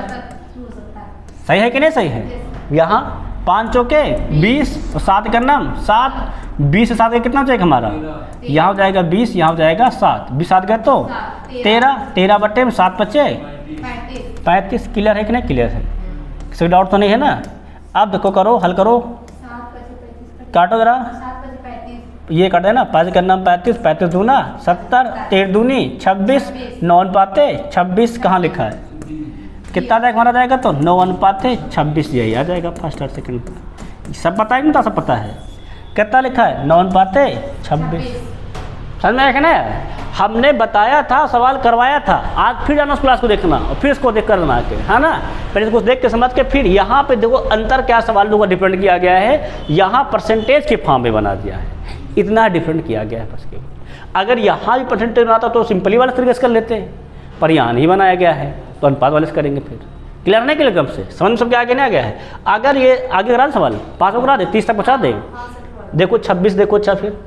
सही है कि नहीं सही है? यहाँ 5 चौके 20 और 7 का नाम 7, 20 से 7 का कितना हो जाएगा हमारा, यहाँ हो जाएगा 20, यहाँ हो जाएगा 7, 20 7 गए तो 13, 13 बटे में 7 बचे 35। क्लियर है कि नहीं क्लियर है? किसी डाउट तो नहीं है ना? अब देखो करो, हल करो, काटो जरा, ये काट देना, 5 का नाम 35, 35 दूना 70, 13 दूनी 26, 9 अनुपाते 26 कहाँ लिखा है? कितना जाएगा हमारा जाएगा तो 9 अनुपाते 26, यही आ जाएगा फर्स्ट और सेकंड। सब पता है ना? सब पता है। कितना लिखा है 9 अनुपाते 26। समझ में आया ना? हमने बताया था, सवाल करवाया था, आज फिर जाना उस क्लास को देखना और फिर इसको देख कर आके, है ना? फिर इसको देख के समझ के फिर यहाँ पे देखो अंतर क्या सवाल का डिफरेंट किया गया है, यहाँ परसेंटेज के फॉर्म में बना दिया है, इतना डिफरेंट किया गया है बस केवल। अगर यहाँ भी परसेंटेज बनाता तो सिंपली वाले तरीके से कर लेते हैं, पर यहाँ नहीं बनाया गया है तो अनुपात वाले से करेंगे। फिर क्लियर नहीं क्लियर? कम से समझ सबके आगे नहीं आ गया है? अगर ये आगे करा सवाल 5 करा दे, 30 तक पहुँचा दे। देखो 26 देखो, अच्छा फिर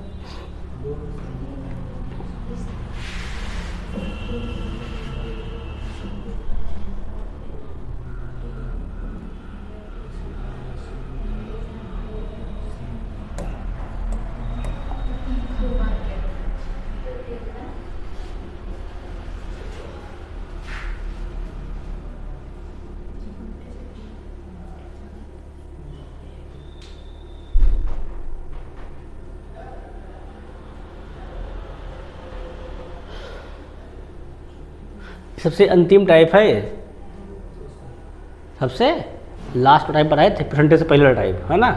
सबसे अंतिम टाइप है, सबसे लास्ट टाइप बताए थे, परसेंटेज से पहले टाइप है ना,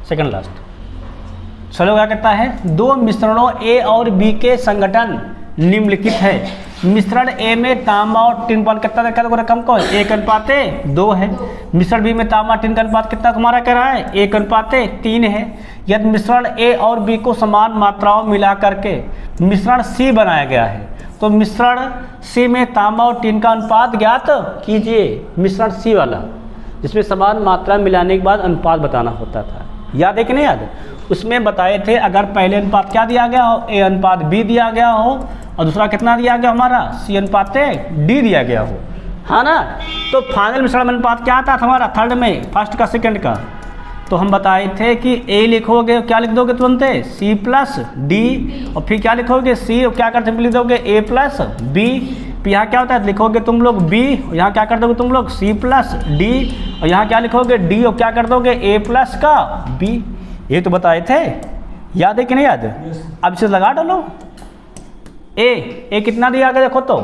सेकंड लास्ट। चलो क्या कहता है, दो मिश्रणों ए और बी के संगठन निम्नलिखित है। मिश्रण ए में तांबा और टिन का कितना रकम को 1:2 है। मिश्रण बी में तांबा टिन का अनुपात कितना हमारा कह रहा है 1:3 है। यदि मिश्रण ए और बी को समान मात्राओं मिला करके मिश्रण सी बनाया गया है तो मिश्रण सी में तांबा और टिन का अनुपात ज्ञात कीजिए। मिश्रण सी वाला जिसमें समान मात्रा मिलाने के बाद अनुपात बताना होता था, याद है कि नहीं याद? उसमें बताए थे अगर पहले अनुपात क्या दिया गया हो, ए अनुपात बी दिया गया हो और दूसरा कितना दिया गया हमारा सी अनुपात डी दिया गया हो, हाँ ना, तो फाइनल मिश्रण अनुपात क्या आता था हमारा थर्ड में, फर्स्ट का सेकंड का। तो हम बताए थे कि ए लिखोगे क्या लिख दोगे तुरंत सी प्लस डी, और फिर क्या लिखोगे सी और क्या करते लिख दोगे ए प्लस बी। फिर यहाँ क्या होता है लिखोगे तुम लोग बी, यहाँ क्या कर दोगे तुम लोग सी प्लस डी, और यहाँ क्या लिखोगे डी और क्या कर दोगे ए प्लस का बी। ये तो बताए थे, याद है कि नहीं याद? अब इसे लगा डालो। ए कितना दिया गया देखो तो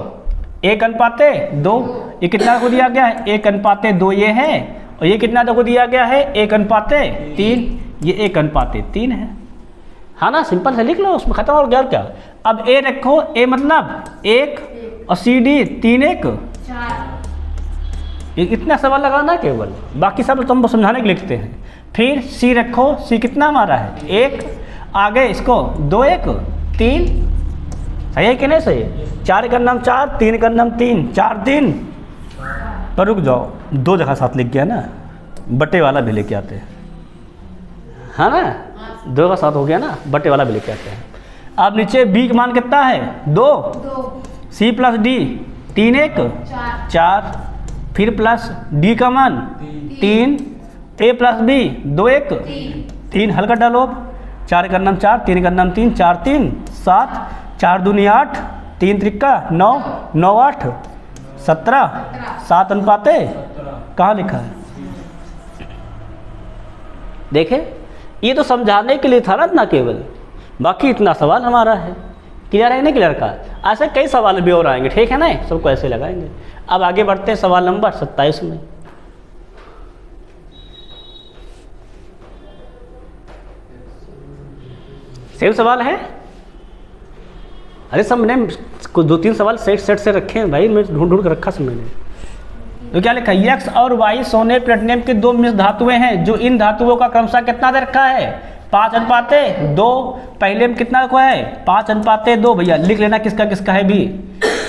1:2, ये कितना को दिया गया है 1:2 ये है, और ये कितना देखो दिया गया है 1:3, ये 1:3 है, हाँ ना, सिंपल से लिख लो, उसमें खत्म हो गया क्या। अब ए रखो, ए मतलब 1 और सी डी 3 1 4, इतना सवाल लगाना केवल, बाकी सब तो हम समझाने के लिखते हैं। फिर सी रखो, सी कितना हमारा है 1, आगे इसको 2 1 3, सही है कि नहीं सही? 4 का नाम 4, 3 का नाम 3, 4 3 पर रुक जाओ, 2 जगह साथ लिख गया ना, बटे वाला भी लेके आते हैं, हाँ ना, 2 का साथ हो गया ना, बटे वाला भी लेके आते हैं। अब नीचे बी का मान कितना है 2, सी प्लस डी 3 1 4, फिर प्लस डी का मान 3, ए प्लस बी 2 1 3, हल्का डालो। 4 का नाम 4, 3 का नाम 3, 4 3 7, 4 दूनी 8, 3 त्रिका 9, 9 8 17, 7 अनुपाते कहाँ लिखा है देखे, ये तो समझाने के लिए था ना केवल, बाकी इतना सवाल हमारा है। क्लियर है नहीं क्लियर का? ऐसे कई सवाल भी और आएंगे, ठीक है ना, सबको ऐसे लगाएंगे। अब आगे बढ़ते हैं सवाल नंबर 27 में। सेम सवाल है। अरे सब मैंने कुछ 2-3 सवाल सेट से रखे हैं भाई, मैं ढूंढ कर रखा सब मैंने। तो क्या लिखा है, एक्स और वाई सोने प्लेटिनम के 2 मिश्र धातुएं हैं जो इन धातुओं का क्रमशः कितना दे रखा है, 5:2। पहले में कितना रखा है, 5:2। भैया लिख लेना किसका किसका है भी,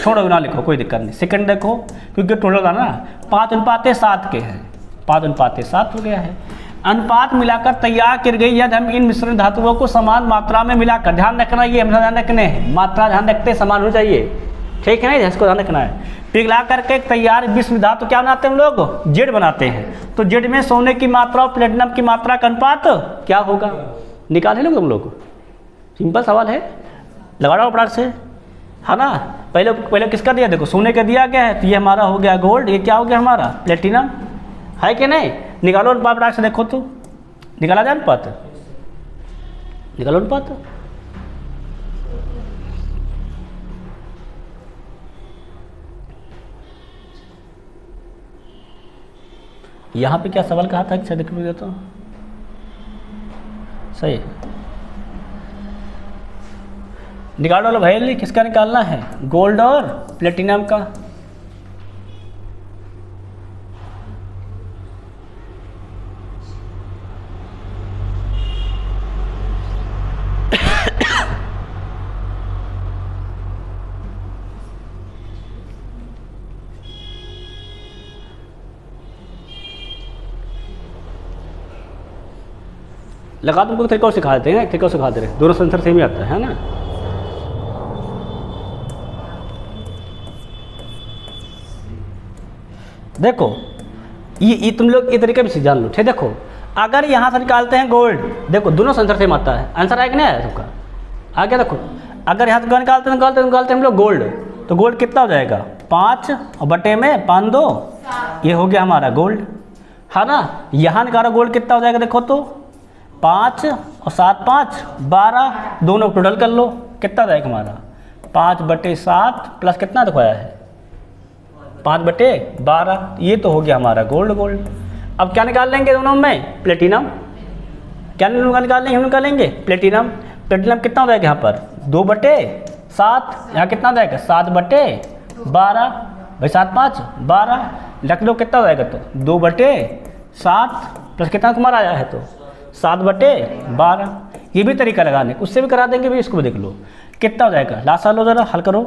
छोड़ो ना लिखो कोई दिक्कत नहीं। सेकंड देखो, क्योंकि टोटल था ना 5:7 के हैं, 5:7 हो गया है। अनुपात मिलाकर तैयार की गई यदि हम इन मिश्रण धातुओं को समान मात्रा में मिलाकर, ध्यान रखना ये हमेशा ध्यान रखने हैं, मात्रा ध्यान रखते समान हो चाहिए, ठीक है ना, इसको ध्यान रखना है। पिघला करके तैयार विश्व धातु क्या बनाते हैं हम लोग, जेड बनाते हैं। तो जेड में सोने की मात्रा और प्लेटिनम की मात्रा का अनुपात क्या होगा, निकाले लोग तुम लोग। सिंपल सवाल है, लगा रहा हूँ फटाक से, है ना। पहले किसका दिया, देखो सोने का दिया गया है, तो ये हमारा हो गया गोल्ड, ये क्या हो गया हमारा प्लेटिनम, है कि नहीं। निकालो अनुपात फटाक से, देखो तो निकाला जाए अनुपात, निकालो अनुपात। यहाँ पे क्या सवाल कहा था, अच्छा देख लो तो सही निकालो लो भाई, किसका निकालना है, गोल्ड और प्लेटिनम का। लगा तुमको तरीका सिखा देते हैं, तरीका सिखा दे रहे, दोनों सेंसर सेम ही आता है ना। देखो ये तुम लोग ये तरीके भी जान लो, ठीक। देखो अगर यहाँ से निकालते हैं गोल्ड, देखो दोनों सेंसर सेम आता है, आंसर आएगा नहीं आया सबका, आ गया। देखो अगर यहाँ से निकालते हम लोग गोल्ड, तो गोल्ड कितना हो जाएगा, 5 और बटे में 5×2, ये हो गया हमारा गोल्ड, है ना। यहाँ निकालो गोल्ड कितना हो जाएगा, देखो तो 5 और 7 5 12, दोनों टोटल कर लो कितना जाएगा हमारा, 5/7 प्लस कितना दिखाया है 5/12, ये तो हो गया हमारा गोल्ड। अब क्या निकाल लेंगे दोनों में, प्लेटिनम। क्या निकाल लेंगे, हम निकालेंगे प्लेटिनम। प्लेटिनम कितना हो जाएगा यहाँ पर 2/7, यहाँ कितना जाएगा 7/12, भाई 7 5 12, रख लो कितना हो जाएगा, तो 2/7 प्लस कितना तुम्हारा आया है, तो 7/12। ये भी तरीका लगाने, उससे भी करा देंगे भी, इसको भी देख लो कितना हो जाएगा। लास्ट साल हो जरा हल करो,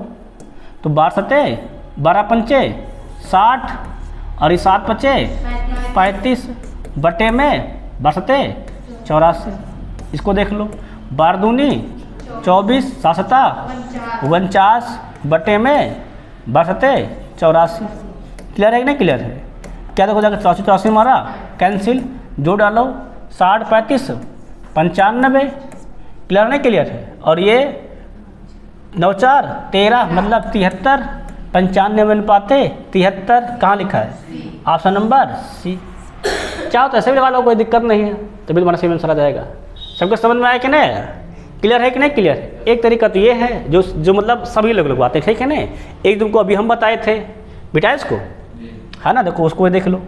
तो 12×7 60 और ये 7×5 35 बटे में 12×7 84, इसको देख लो 12×2 24 7×7 49 बटे में 12×7 84। क्लियर है कि नहीं क्लियर है? क्या देखो जाकर 84 हमारा कैंसिल, जो डालो 60 35 95, क्लियर नहीं क्लियर है। और ये 9 4 13 मतलब 73, 95 में पाते 73, कहाँ लिखा है, ऑप्शन नंबर सी। चाहो तो ऐसे भी लगा लो, कोई दिक्कत नहीं है, तभी तुम्हारा सही आंसर आ जाएगा। सबको समझ में आया कि नहीं, क्लियर है कि नहीं क्लियर है? एक तरीका तो ये है जो मतलब सभी लोग लगवाते हैं, ठीक है ना। एक तुमको अभी हम बताए थे बेटा इसको, है ना, देखो उसको देख लो।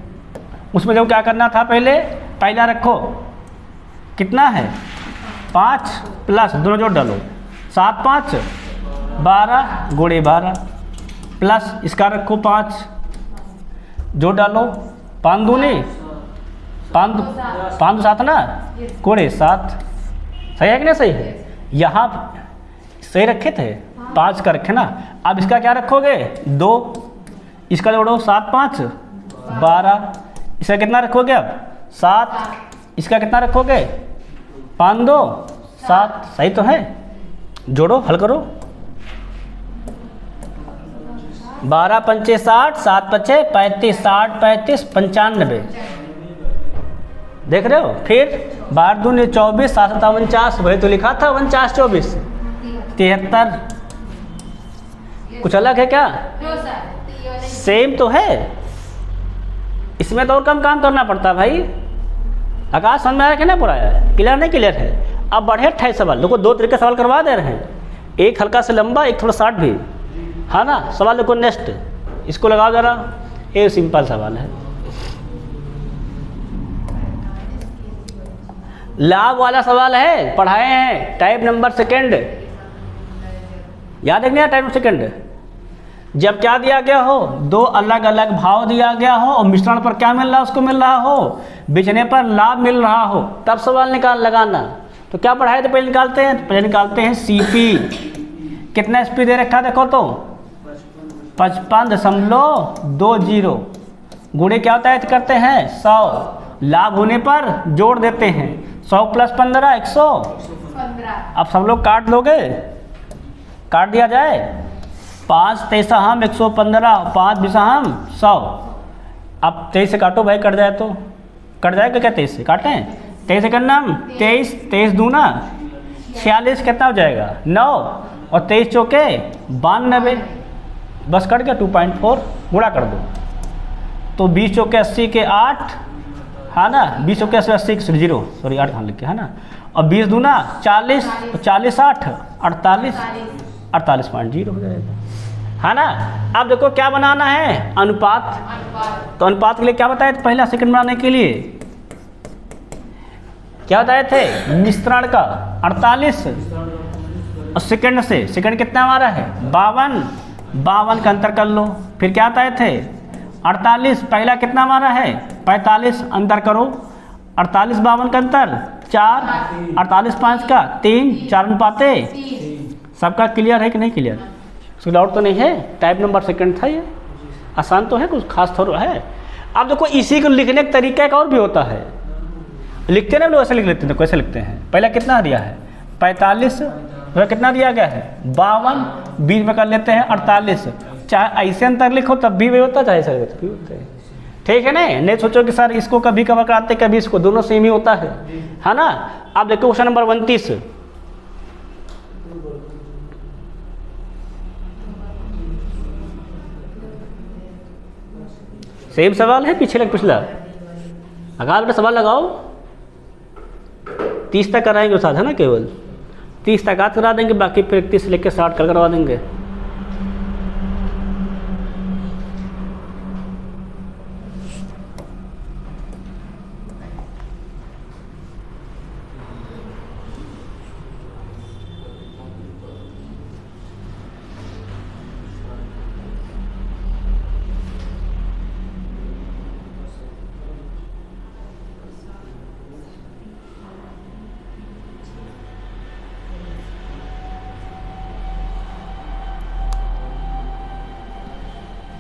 उसमें जो क्या करना था, पहला रखो कितना है 5 प्लस दोनों जोड़ डालो 7 5 12 गुणे 12 प्लस इसका रखो 5 जोड़ डालो 5 दूनी 5 7 ना गुणे 7, सही है कि नहीं सही है? यहाँ सही रखे थे 5 का रखे ना। अब इसका क्या रखोगे 2, इसका जोड़ो 7 5 12, इसका कितना रखोगे अब 7, इसका कितना रखोगे 5 2 7, सही तो है। जोड़ो हल करो 12 पंचे 60 7 पचे 35 60 35 95, देख रहे हो। फिर 12 दूनी 24 7 7 49, वही तो लिखा था 49 24 73, कुछ अलग है क्या? सेम तो है, इसमें तो और कम काम करना पड़ता है भाई, आकाश समझ में आ रहा है ना पूरा? क्लियर नहीं क्लियर है? अब बढ़े 28 सवाल। देखो 2 तरीके सवाल करवा दे रहे हैं, एक हल्का से लंबा, एक थोड़ा शॉर्ट भी, है ना। सवाल देखो नेक्स्ट, इसको लगाओ ज़रा, ये सिंपल सवाल है। लाभ वाला सवाल है, पढ़ाए हैं, टाइप नंबर सेकंड, याद है नहीं? टाइप सेकंड, जब क्या दिया गया हो, 2 अलग अलग भाव दिया गया हो और मिश्रण पर क्या मिल रहा है, उसको मिल रहा हो, बेचने पर लाभ मिल रहा हो, तब सवाल लगाना। तो क्या पढ़ाए थे? पहले निकालते हैं, पहले निकालते हैं सीपी। कितना एसपी दे रखा देखो तो 55.20 गुणे क्या होता है करते हैं 100, लाभ होने पर जोड़ देते हैं 100 + 15 115। अब सब लोग काट दोगे, काट दिया जाए, 5 तेईसा हम 115, 5 बीसा हम 100। अब 23 से काटो भाई, कट जाए तो कट जाएगा क्या? 23 से काटें, 23 से करना हम 23 दूना 46, कितना हो जाएगा 9, और 23 चौके 92, बस कट गया 2.4, गुणा कर दो तो 20 चौके 80 के 8, है ना, 20 चौके 80 के 0, सॉरी 8 कहाँ लिख के, है ना, और 20 दूना 40, तो 40 8 48.0 हो जाएगा, है ना। अब देखो क्या बनाना है, अनुपात। तो अनुपात के लिए क्या बताए थे? पहला सेकंड बनाने के लिए क्या बताए थे? मिश्रण का 48 और सेकंड से, सेकंड कितना हमारा है 52 का अंतर कर लो। फिर क्या बताए थे 48, पहला कितना हमारा है 45, अंतर करो 48 52 का अंतर 4, 48 5 का 3, 4 अनुपाते। सबका क्लियर है कि नहीं क्लियर? उसको डाउट तो नहीं है? टाइप नंबर सेकंड था, ये आसान तो है, कुछ खास थोड़ा है। अब देखो इसी को लिखने का तरीका एक और भी होता है, लिखते ना लोग ऐसे लिख लेते हैं, कैसे लिखते हैं? पहला कितना दिया है 45, फिर कितना दिया गया है 52, बीच में कर लेते हैं 48। चाहे ऐसे अंतर लिखो तब भी वही होता है, चाहे ऐसे लिखो तब भी होता है, ठीक है ना। नहीं सोचो कि सर इसको कभी कवर कराते, कभी इसको, दोनों सेम ही होता है ना। अब देखो क्वेश्चन नंबर 29, सेम सवाल है, पिछला अगर बेटा सवाल लगाओ, 30 तक कराएंगे साथ, है ना, केवल 30 तक आज करा देंगे, बाकी फिर 31 से लेकर 60 कल करवा देंगे।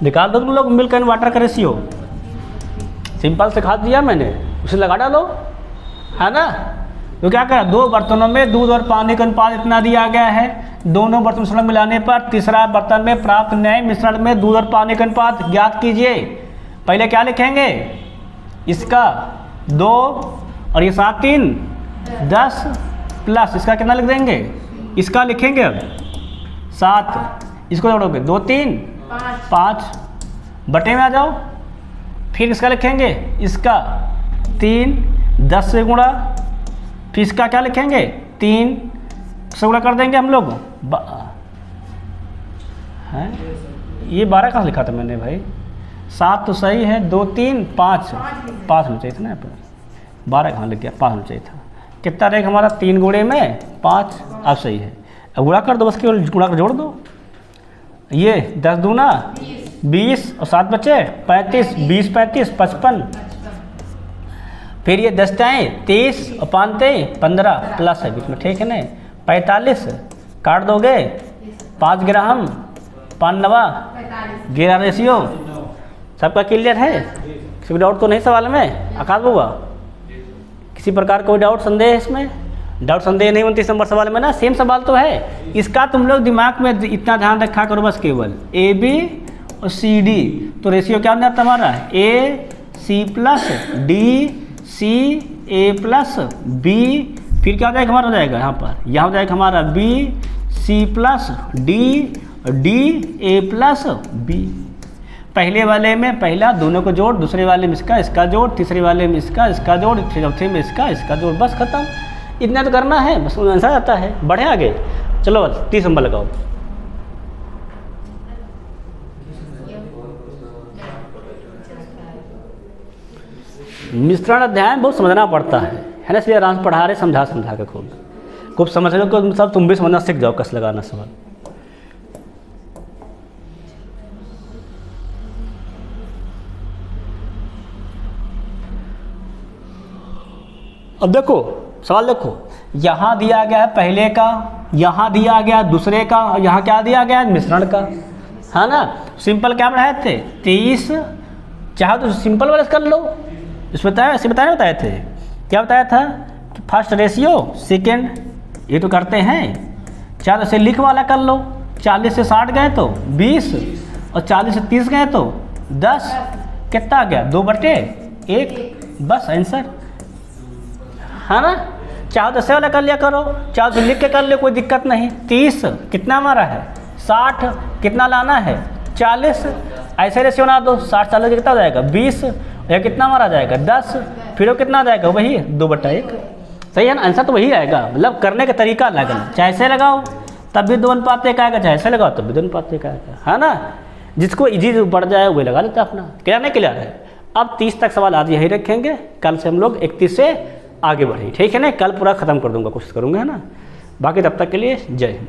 निकाल दो तुम लोग मिल्क एंड वाटर का रेशियो, सिंपल सिखा दिया मैंने, उसे लगा डालो, है ना। तो क्या करा, 2 बर्तनों में दूध और पानी का अनुपात इतना दिया गया है, दोनों बर्तन मिश्रण मिलाने पर तीसरा बर्तन में प्राप्त नए मिश्रण में दूध और पानी का अनुपात ज्ञात कीजिए। पहले क्या लिखेंगे, इसका 2 और ये 7 3 10 प्लस इसका कितना लिख देंगे, इसका लिखेंगे अब 7, इसको जोड़ोगे 2 3 5, बटे में आ जाओ, फिर इसका लिखेंगे, इसका 3 10 से गुणा, फिर इसका क्या लिखेंगे 3 से गुणा कर देंगे हम लोग, हैं ये 12 कहाँ लिखा था मैंने भाई, 7 तो सही है, 2 3 5 होना चाहिए था ना, 12 कहाँ लिख गया, 5 होना चाहिए था। कितना रहेगा हमारा 3 गुणे में 5, अब सही है। अब गुणा कर दो, बस केवल गुणा कर जोड़ दो, ये 10 दूना 20 और 7 बचे 35, 20 35 55, फिर ये 10 टाएँ 23 और 5 15 प्लस है बीच में, ठीक है ना, 45 काट दोगे, 5 ग्राम 5 9 11 रेशियो। सबका क्लियर है? किसी को डाउट तो नहीं सवाल में? आकाश बुआ किसी प्रकार कोई डाउट संदेह है इसमें? डाउट संदेह नहीं 29 नंबर सवाल में ना, सेम सवाल तो है। इसका तुम लोग दिमाग में इतना ध्यान रखा करो बस, केवल ए बी और सी डी, तो रेशियो क्या होता है तुम्हारा ए सी प्लस डी सी ए प्लस बी, फिर क्या हो जाएगा हमारा, हो जाएगा यहाँ हो जाएगा हमारा B C plus D D A plus B. पहले वाले में पहला दोनों को जोड़, दूसरे वाले में इसका जोड़, तीसरे वाले में इसका जोड़, चौथे में इसका जोड़, बस खत्म। इतना तो करना है, बस आंसर आता है। बढ़े आगे, चलो बस 30 नंबर लगाओ। मिश्रण अध्याय बहुत समझना पड़ता है ना, इसलिए आराम से पढ़ा रहे, समझा के खूब समझ लो को सब तुम भी समझना सीख जाओ, कस लगाना सवाल। अब देखो सवाल देखो, यहाँ दिया गया है पहले का, यहाँ दिया गया दूसरे का, और यहाँ क्या दिया गया है मिश्रण का, है ना। सिंपल क्या पढ़ाए थे 30, चाहे तो सिंपल वाले कर लो, इसमें बताए थे क्या बताया था, फर्स्ट रेशियो सेकेंड, ये तो करते हैं। चाहे तो से लिख वाला कर लो, 40 से 60 गए तो 20, और 40 से 30 गए तो 10, कितना आ गया 2/1, बस आंसर, है ना। चाहे तो से वाला कर लिया करो, चाहे तो लिख के कर ले, कोई दिक्कत नहीं। 30 कितना हमारा है 60, कितना लाना है 40, ऐसे रेशियो बना दो, 60 40 कितना हो जाएगा 20, यह कितना हमारा जाएगा 10, फिर वो कितना आ जाएगा वही 2/1, सही है ना। आंसर तो वही आएगा, मतलब करने का तरीका अलग है, चाहे ऐसे लगाओ तब भी 2:1 आएगा, चाहे ऐसे लगाओ तब भी 2:1 आएगा, है ना। जिसको इजी बढ़ जाए वही लगा लेता अपना। क्लियर है। अब 30 तक सवाल आज यही रखेंगे, कल से हम लोग 31 से आगे बढ़े, ठीक है ना। कल पूरा ख़त्म कर दूंगा, कोशिश करूँगा, है ना। बाकी तब तक के लिए जय हिंद।